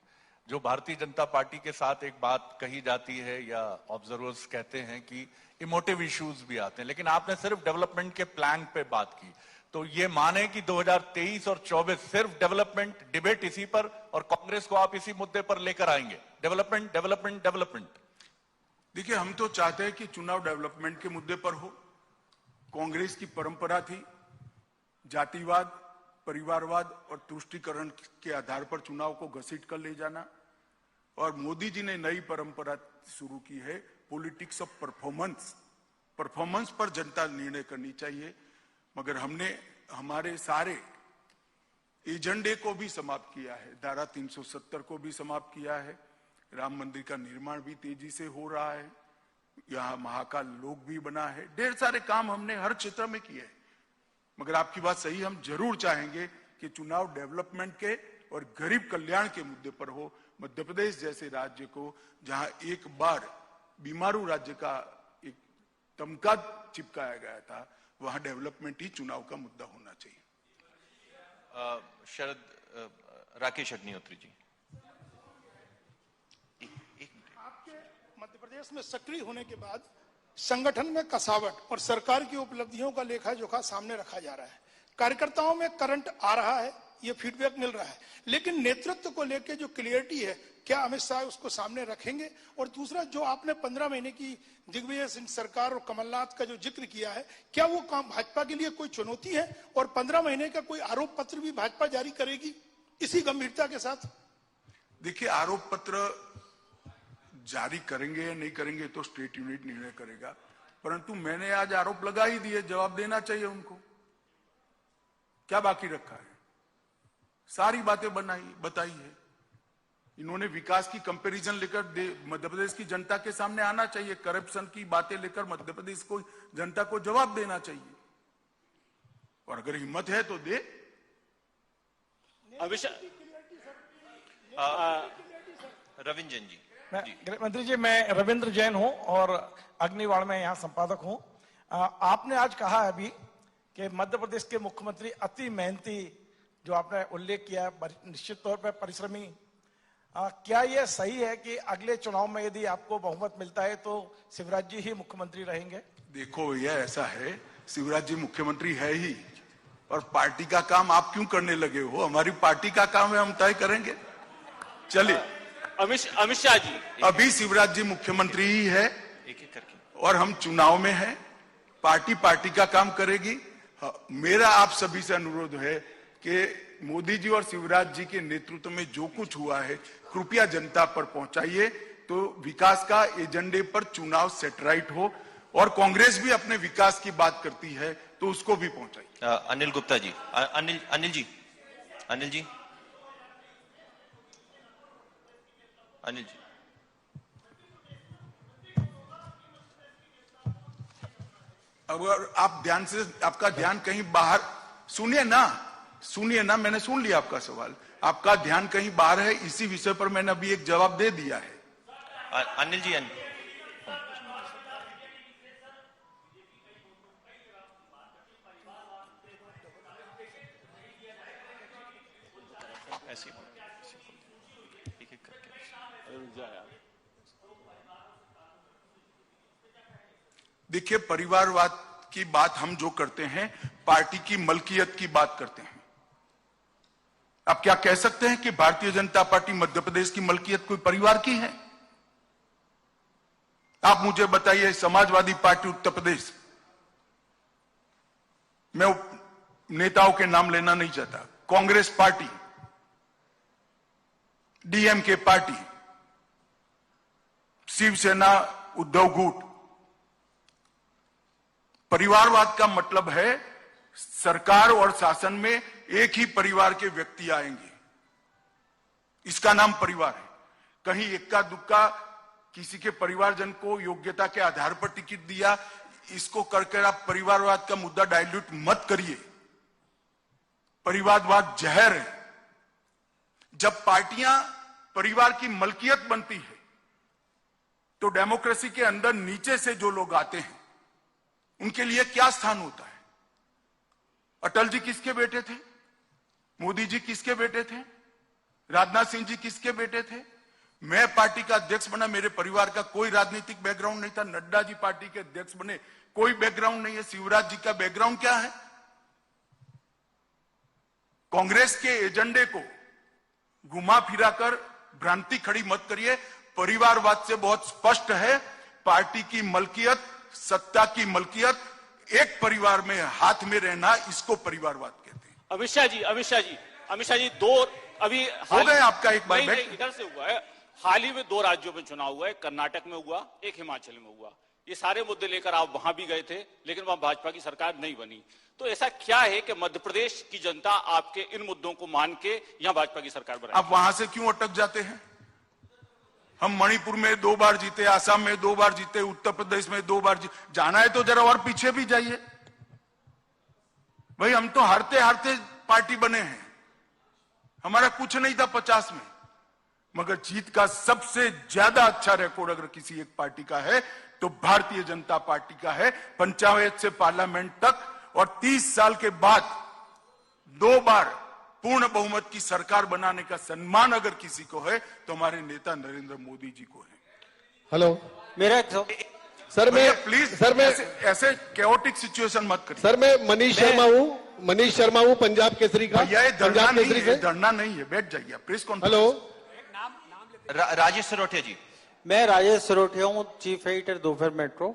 जो भारतीय जनता पार्टी के साथ एक बात कही जाती है या ऑब्जर्वर्स कहते हैं कि इमोटिव इश्यूज भी आते हैं, लेकिन आपने सिर्फ डेवलपमेंट के प्लान पे बात की। तो ये माने कि 2023 और 24 सिर्फ डेवलपमेंट डिबेट इसी पर, और कांग्रेस को आप इसी मुद्दे पर लेकर आएंगे। Development development development. देखिए, हम तो चाहते हैं कि चुनाव डेवलपमेंट के मुद्दे पर हो। कांग्रेस की परंपरा थी जातिवाद, परिवारवाद और तुष्टीकरण के आधार पर चुनाव को घसीट कर ले जाना, और मोदी जी ने नई परंपरा शुरू की है पॉलिटिक्स ऑफ परफॉर्मेंस। परफॉर्मेंस पर जनता निर्णय करनी चाहिए। मगर हमने हमारे सारे एजेंडे को भी समाप्त किया है। धारा 370 को भी समाप्त किया है। राम मंदिर का निर्माण भी तेजी से हो रहा है। यहाँ महाकाल लोक भी बना है। ढेर सारे काम हमने हर क्षेत्र में किए हैं। मगर आपकी बात सही, हम जरूर चाहेंगे कि चुनाव डेवलपमेंट के और गरीब कल्याण के मुद्दे पर हो। मध्य प्रदेश जैसे राज्य को, जहां एक बार बीमारू राज्य का एक तमगा चिपकाया गया था, वहां डेवलपमेंट ही चुनाव का मुद्दा होना चाहिए। राकेश अग्निहोत्री जी। आपके मध्य प्रदेश में सक्रिय होने के बाद संगठन में कसावट और सरकार की उपलब्धियों का लेखा जोखा सामने रखा जा रहा है। कार्यकर्ताओं में करंट आ रहा है, ये फीडबैक मिल रहा है, लेकिन नेतृत्व को लेकर जो क्लियरिटी है, क्या अमित शाह उसको सामने रखेंगे? और दूसरा, जो आपने 15 महीने की दिग्विजय सिंह सरकार और कमलनाथ का जो जिक्र किया है, क्या वो काम भाजपा के लिए कोई चुनौती है? और 15 महीने का कोई आरोप पत्र भी भाजपा जारी करेगी इसी गंभीरता के साथ? देखिए, आरोप पत्र जारी करेंगे या नहीं करेंगे तो स्टेट यूनिट निर्णय करेगा, परंतु मैंने आज आरोप लगा ही दिए, जवाब देना चाहिए उनको। क्या बाकी रखा है? सारी बातें बताई है। इन्होंने विकास की कंपैरिजन लेकर मध्य प्रदेश की जनता के सामने आना चाहिए, करप्शन की बातें लेकर मध्य प्रदेश को जनता को जवाब देना चाहिए, और अगर हिम्मत है तो दे। रविंद्र जैन जी। गृह मंत्री जी, मैं रविंद्र जैन हूं और अग्निवाण में यहाँ संपादक हूं। आपने आज कहा है अभी कि मध्य प्रदेश के मुख्यमंत्री अति मेहनती, जो आपने उल्लेख किया, निश्चित तौर पर परिश्रमी। क्या यह सही है कि अगले चुनाव में यदि आपको बहुमत मिलता है तो शिवराज जी ही मुख्यमंत्री रहेंगे? देखो, यह ऐसा है, शिवराज जी मुख्यमंत्री है ही, और पार्टी का काम आप क्यों करने लगे हो? हमारी पार्टी का काम है, हम तय करेंगे। चलिए, अमित शाह जी, अभी शिवराज जी मुख्यमंत्री ही है, एक एक करके, और हम चुनाव में हैं। पार्टी का काम करेगी। मेरा आप सभी से अनुरोध है कि मोदी जी और शिवराज जी के नेतृत्व में जो कुछ हुआ है कृपया जनता पर पहुंचाइए, तो विकास का एजेंडे पर चुनाव सेट राइट हो, और कांग्रेस भी अपने विकास की बात करती है तो उसको भी पहुंचाइए। अनिल गुप्ता जी, अनिल जी। अगर आप ध्यान से, आपका ध्यान कहीं बाहर, सुनिए ना, मैंने सुन लिया आपका सवाल, आपका ध्यान कहीं बाहर है, इसी विषय पर मैंने अभी एक जवाब दे दिया है। अनिल जी, ऐसे एक एक करके। देखिए, परिवारवाद की बात हम जो करते हैं, पार्टी की मलकियत की बात करते हैं। आप क्या कह सकते हैं कि भारतीय जनता पार्टी मध्य प्रदेश की मलकियत कोई परिवार की है? आप मुझे बताइए, समाजवादी पार्टी उत्तर प्रदेश, मैं नेताओं के नाम लेना नहीं चाहता, कांग्रेस पार्टी, डीएमके पार्टी, शिवसेना, उद्धव गुट, परिवारवाद का मतलब है सरकार और शासन में एक ही परिवार के व्यक्ति आएंगे, इसका नाम परिवार है। कहीं इक्का दुक्का किसी के परिवारजन को योग्यता के आधार पर टिकट दिया, इसको करके आप परिवारवाद का मुद्दा डाइल्यूट मत करिए। परिवारवाद जहर है। जब पार्टियां परिवार की मलकियत बनती है तो डेमोक्रेसी के अंदर नीचे से जो लोग आते हैं उनके लिए क्या स्थान होता है? अटल जी किसके बेटे थे? मोदी जी किसके बेटे थे? राजनाथ सिंह जी किसके बेटे थे? मैं पार्टी का अध्यक्ष बना, मेरे परिवार का कोई राजनीतिक बैकग्राउंड नहीं था। नड्डा जी पार्टी के अध्यक्ष बने, कोई बैकग्राउंड नहीं है। शिवराज जी का बैकग्राउंड क्या है? कांग्रेस के एजेंडे को घुमा फिरा कर भ्रांति खड़ी मत करिए। परिवारवाद से बहुत स्पष्ट है, पार्टी की मलकियत, सत्ता की मलकियत, एक परिवार में हाथ में रहना, इसको परिवारवाद कहते हैं। अमित शाह जी, दो अभी हो गए आपका एक बार इधर से हुआ है। हाल ही में 2 राज्यों में चुनाव हुआ है, कर्नाटक में हुआ, एक हिमाचल में हुआ। ये सारे मुद्दे लेकर आप वहां भी गए थे, लेकिन वहां भाजपा की सरकार नहीं बनी। तो ऐसा क्या है कि मध्य प्रदेश की जनता आपके इन मुद्दों को मान के यहां भाजपा की सरकार बनाई? आप वहां से क्यों अटक जाते हैं? हम मणिपुर में 2 बार जीते, आसाम में 2 बार जीते, उत्तर प्रदेश में 2 बार जीते। जाना है तो जरा और पीछे भी जाइए भाई। हम तो हारते हारते पार्टी बने हैं, हमारा कुछ नहीं था 50 में, मगर जीत का सबसे ज्यादा अच्छा रिकॉर्ड अगर किसी एक पार्टी का है तो भारतीय जनता पार्टी का है। पंचायत से पार्लियामेंट तक, और 30 साल के बाद 2 बार पूर्ण बहुमत की सरकार बनाने का सम्मान अगर किसी को है तो हमारे नेता नरेंद्र मोदी जी को है। हेलो, मेरा सर मैं प्लीज सर मैं ऐसे कैओटिक सिचुएशन मत करिए। सर मैं मनीष शर्मा हूँ पंजाब केसरी का। ये धरना नहीं है, धरना नहीं है, बैठ जाइए press conference. Hello, Rajesh Sarothiya ji. मैं राजेश सरोठिया हूँ, चीफ एडिटर दोपहर मेट्रो।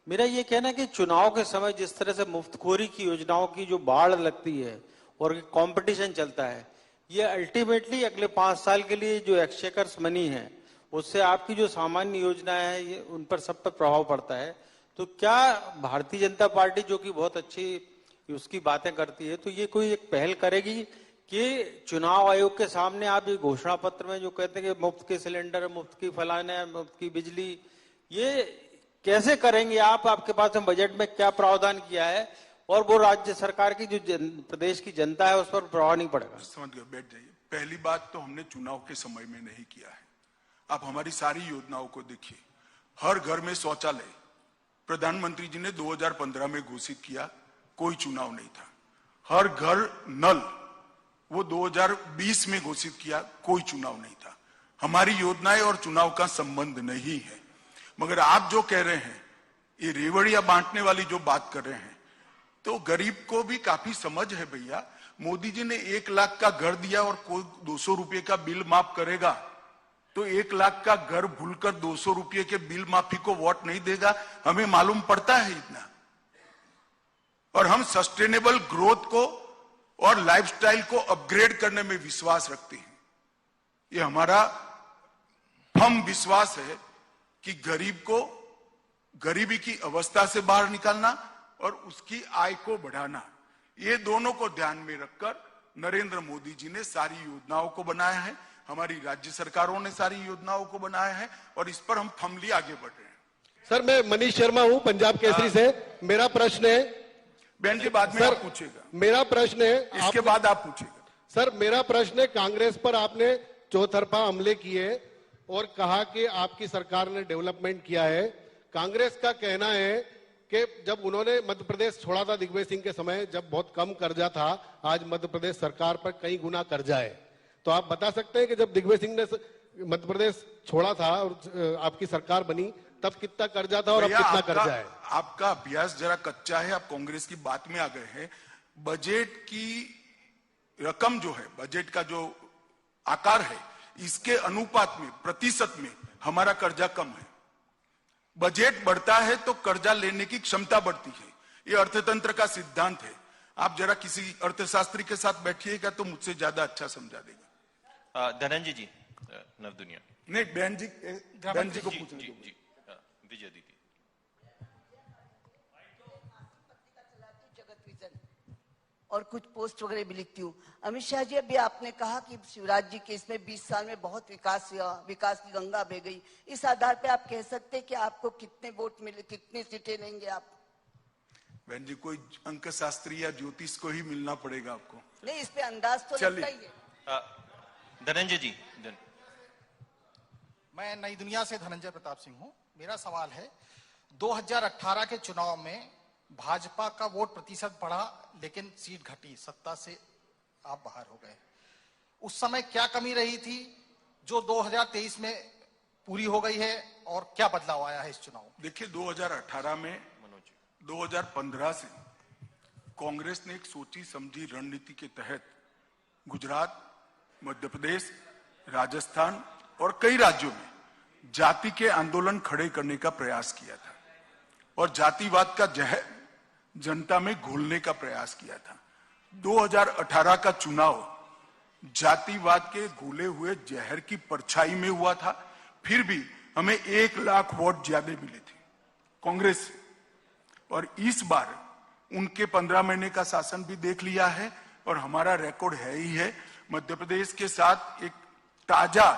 मेरा ये कहना है कि चुनाव के समय जिस तरह से मुफ्तखोरी की योजनाओं की जो बाढ़ लगती है और कंपटीशन चलता है, ये अल्टीमेटली अगले 5 साल के लिए जो एक्सचेकर्स मनी है उससे आपकी जो सामान्य योजनाएं हैं ये उन पर सब पर प्रभाव पड़ता है। तो क्या भारतीय जनता पार्टी जो कि बहुत अच्छी उसकी बातें करती है, तो ये कोई एक पहल करेगी कि चुनाव आयोग के सामने आप ये घोषणा पत्र में जो कहते हैं कि मुफ्त के सिलेंडर, मुफ्त की फलाने, मुफ्त की बिजली, ये कैसे करेंगे आप? आपके पास में बजट में क्या प्रावधान किया है और वो राज्य सरकार की जो प्रदेश की जनता है उस पर प्रभाव नहीं पड़ेगा? समझ गए, बैठ जाइए। पहली बात तो हमने चुनाव के समय में नहीं किया है। आप हमारी सारी योजनाओं को देखिए। हर घर में शौचालय प्रधानमंत्री जी ने 2015 में घोषित किया, कोई चुनाव नहीं था। हर घर नल वो 2020 में घोषित किया, कोई चुनाव नहीं था। हमारी योजनाएं और चुनाव का संबंध नहीं है। मगर आप जो कह रहे हैं, ये रेवड़िया बांटने वाली जो बात कर रहे हैं, तो गरीब को भी काफी समझ है भैया। मोदी जी ने 1 लाख का घर दिया और कोई 200 रुपए का बिल माफ करेगा तो 1 लाख का घर भूलकर 200 रुपए के बिल माफी को वोट नहीं देगा? हमें मालूम पड़ता है इतना। और हम सस्टेनेबल ग्रोथ को और लाइफस्टाइल को अपग्रेड करने में विश्वास रखते हैं। ये हमारा फर्म विश्वास है कि गरीब को गरीबी की अवस्था से बाहर निकालना और उसकी आय को बढ़ाना, ये दोनों को ध्यान में रखकर नरेंद्र मोदी जी ने सारी योजनाओं को बनाया है। हमारी राज्य सरकारों ने सारी योजनाओं को बनाया है और इस पर हम फर्मली आगे बढ़ रहे हैं। सर, मैं मनीष शर्मा हूं पंजाब केसरी से। मेरा प्रश्न है, बहन के बाद में आप पूछेगा। मेरा प्रश्न है, इसके बाद आप पूछेगा। सर, मेरा प्रश्न है, कांग्रेस पर आपने चौतरफा हमले किए और कहा कि आपकी सरकार ने डेवलपमेंट किया है। कांग्रेस का कहना है कि जब उन्होंने मध्य प्रदेश छोड़ा था दिग्विजय सिंह के समय, जब बहुत कम कर्जा था, आज मध्य प्रदेश सरकार पर कई गुना कर्जा है। तो आप बता सकते हैं कि जब दिग्विजय सिंह ने मध्य प्रदेश छोड़ा था और आपकी सरकार बनी, तब कितना कर्जा था और अब कितना कर्जा है? आपका अभ्यास जरा कच्चा है, आप कांग्रेस की बात में आ गए हैं। बजट की रकम जो है, बजट का जो आकार है, इसके अनुपात में, प्रतिशत में हमारा कर्जा कम है। बजट बढ़ता है तो कर्जा लेने की क्षमता बढ़ती है। ये अर्थतंत्र का सिद्धांत है। आप जरा किसी अर्थशास्त्री के साथ बैठिएगा तो मुझसे ज्यादा अच्छा समझा देगा। धनंजय जी, नवदुनिया। नहीं, बहन जी को पूछना। जी, विजय दीदी। और कुछ पोस्ट वगैरह भी लिखती हूँ। अमित शाह जी, अभी आपने कहा कि शिवराज जी के इसमें 20 साल में बहुत विकास हुआ, विकास की गंगा बह गई। इस आधार पे आप कह सकते हैं कि आपको कितने वोट मिले, कितनी सीटें लेंगे आप? बहन जी, कोई अंक शास्त्री या ज्योतिष को ही मिलना पड़ेगा आपको। नहीं, इस पे अंदाज तो लगता ही है। धनंजय जी। मैं नई दुनिया से धनंजय प्रताप सिंह हूं। मेरा सवाल है, 2018 के चुनाव में भाजपा का वोट प्रतिशत बढ़ा लेकिन सीट घटी, सत्ता से आप बाहर हो गए। उस समय क्या कमी रही थी जो 2023 में पूरी हो गई है और क्या बदलाव आया है इस चुनाव? देखिए, 2018 में 2015 से कांग्रेस ने एक सोची समझी रणनीति के तहत गुजरात, मध्य प्रदेश, राजस्थान और कई राज्यों में जाति के आंदोलन खड़े करने का प्रयास किया था और जातिवाद का जहर जनता में घोलने का प्रयास किया था। 2018 का चुनाव जातिवाद के घोले हुए जहर की परछाई में हुआ था। फिर भी हमें 1 लाख वोट ज्यादा मिले थे कांग्रेस से। और इस बार उनके 15 महीने का शासन भी देख लिया है और हमारा रिकॉर्ड है ही है। मध्य प्रदेश के साथ एक ताजा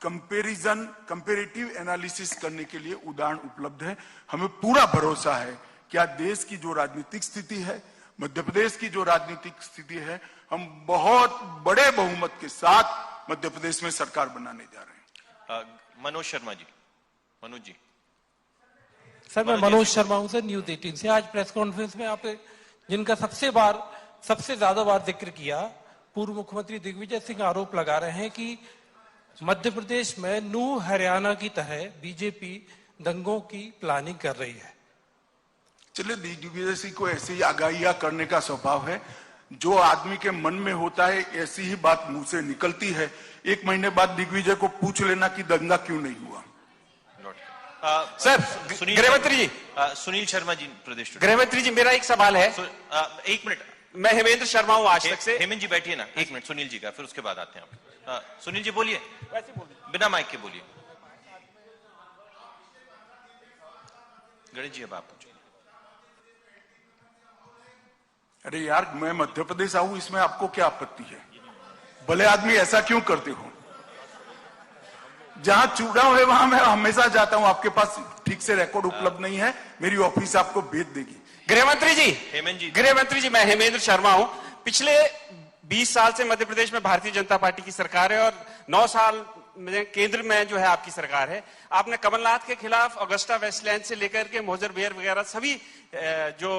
कंपेरेटिव एनालिसिस करने के लिए उदाहरण उपलब्ध है। हमें पूरा भरोसा है कि आज देश की जो राजनीतिक स्थिति है, मध्य प्रदेश की जो राजनीतिक स्थिति है, हम बहुत बड़े बहुमत के साथ मध्य प्रदेश में सरकार बनाने जा रहे हैं। मनोज शर्मा जी। मनोज जी। सर, मैं मनोज शर्मा हूं सर, न्यूज 18 से। आज प्रेस कॉन्फ्रेंस में आपने जिनका सबसे ज्यादा बार जिक्र किया, पूर्व मुख्यमंत्री दिग्विजय सिंह आरोप लगा रहे हैं कि मध्य प्रदेश में नूह हरियाणा की तरह बीजेपी दंगों की प्लानिंग कर रही है। चलिए, दिग्विजय सिंह को ऐसी ही आगाहियां करने का स्वभाव है। जो आदमी के मन में होता है ऐसी ही बात मुंह से निकलती है। 1 महीने बाद दिग्विजय को पूछ लेना कि दंगा क्यों नहीं हुआ। सर, गृहमंत्री जी। सुनील शर्मा जी, प्रदेश। गृहमंत्री जी, मेरा एक सवाल है। 1 मिनट। मैं हेमेंद्र शर्मा हूं आज तक से। हेमंत जी बैठिए ना, 1 मिनट सुनील जी का, फिर उसके बाद आते हैं आप। सुनील जी बोलिए, बिना माइक के बोलिए। गणेश जी, अब आप पूछिए। अरे यार, मैं मध्य प्रदेश आऊं, इसमें आपको क्या आपत्ति है? भले आदमी ऐसा क्यों करते हो? जहां चुनाव है वहां मैं हमेशा जाता हूं। आपके पास ठीक से रिकॉर्ड उपलब्ध नहीं है, मेरी ऑफिस आपको भेज देगी। गृहमंत्री जी, हेमंत जी, गृहमंत्री जी, मैं हेमेंद्र शर्मा हूं। पिछले 20 साल से मध्य प्रदेश में भारतीय जनता पार्टी की सरकार है और 9 साल में केंद्र में जो है आपकी सरकार है। आपने कमलनाथ के खिलाफ ऑगस्टा वेस्टलैंड से लेकर के मोजर बेयर वगैरह सभी जो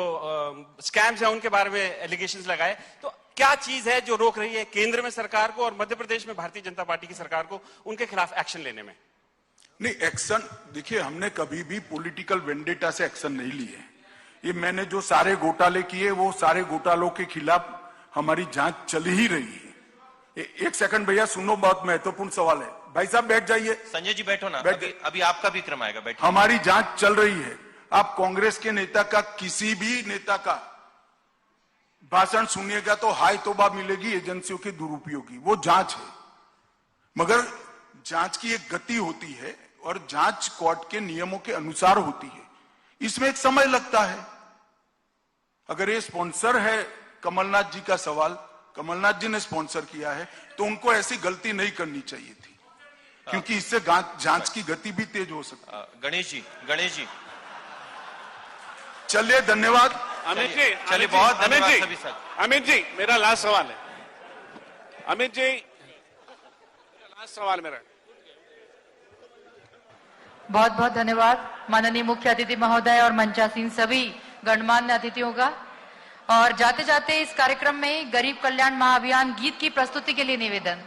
स्कैम्स हैं उनके बारे में एलिगेशंस लगाए। तो क्या चीज है जो रोक रही है केंद्र में सरकार को और मध्य प्रदेश में भारतीय जनता पार्टी की सरकार को उनके खिलाफ एक्शन लेने में? नहीं, एक्शन देखिए, हमने कभी भी पॉलिटिकल वेंडेटा से एक्शन नहीं लिए। ये मैंने जो सारे घोटाले किए वो सारे घोटालों के खिलाफ हमारी जांच चल ही रही है। एक सेकंड भैया सुनो, बहुत महत्वपूर्ण सवाल है। भाई साहब बैठ जाइए। संजय जी बैठो ना, अभी आपका भी क्रम आएगा, बैठो। हमारी जांच चल रही है। आप कांग्रेस के नेता का, किसी भी नेता का भाषण सुनिएगा तो हाय तौबा मिलेगी एजेंसियों के दुरुपयोग की। वो जांच है, मगर जांच की एक गति होती है और जांच कोर्ट के नियमों के अनुसार होती है। इसमें एक समय लगता है। अगर ये स्पॉन्सर है कमलनाथ जी का सवाल, कमलनाथ जी ने स्पॉन्सर किया है, तो उनको ऐसी गलती नहीं करनी चाहिए थी, क्योंकि इससे जांच की गति भी तेज हो सकती है। गणेश जी चलिए, धन्यवाद। अमित जी, चलिए, बहुत धन्यवाद सभी सर। अमित जी, मेरा लास्ट सवाल है। अमित जी, लास्ट सवाल मेरा। बहुत बहुत धन्यवाद माननीय मुख्य अतिथि महोदय और मंचासीन सभी गणमान्य अतिथियों का। और जाते जाते इस कार्यक्रम में गरीब कल्याण महाअभियान गीत की प्रस्तुति के लिए निवेदन।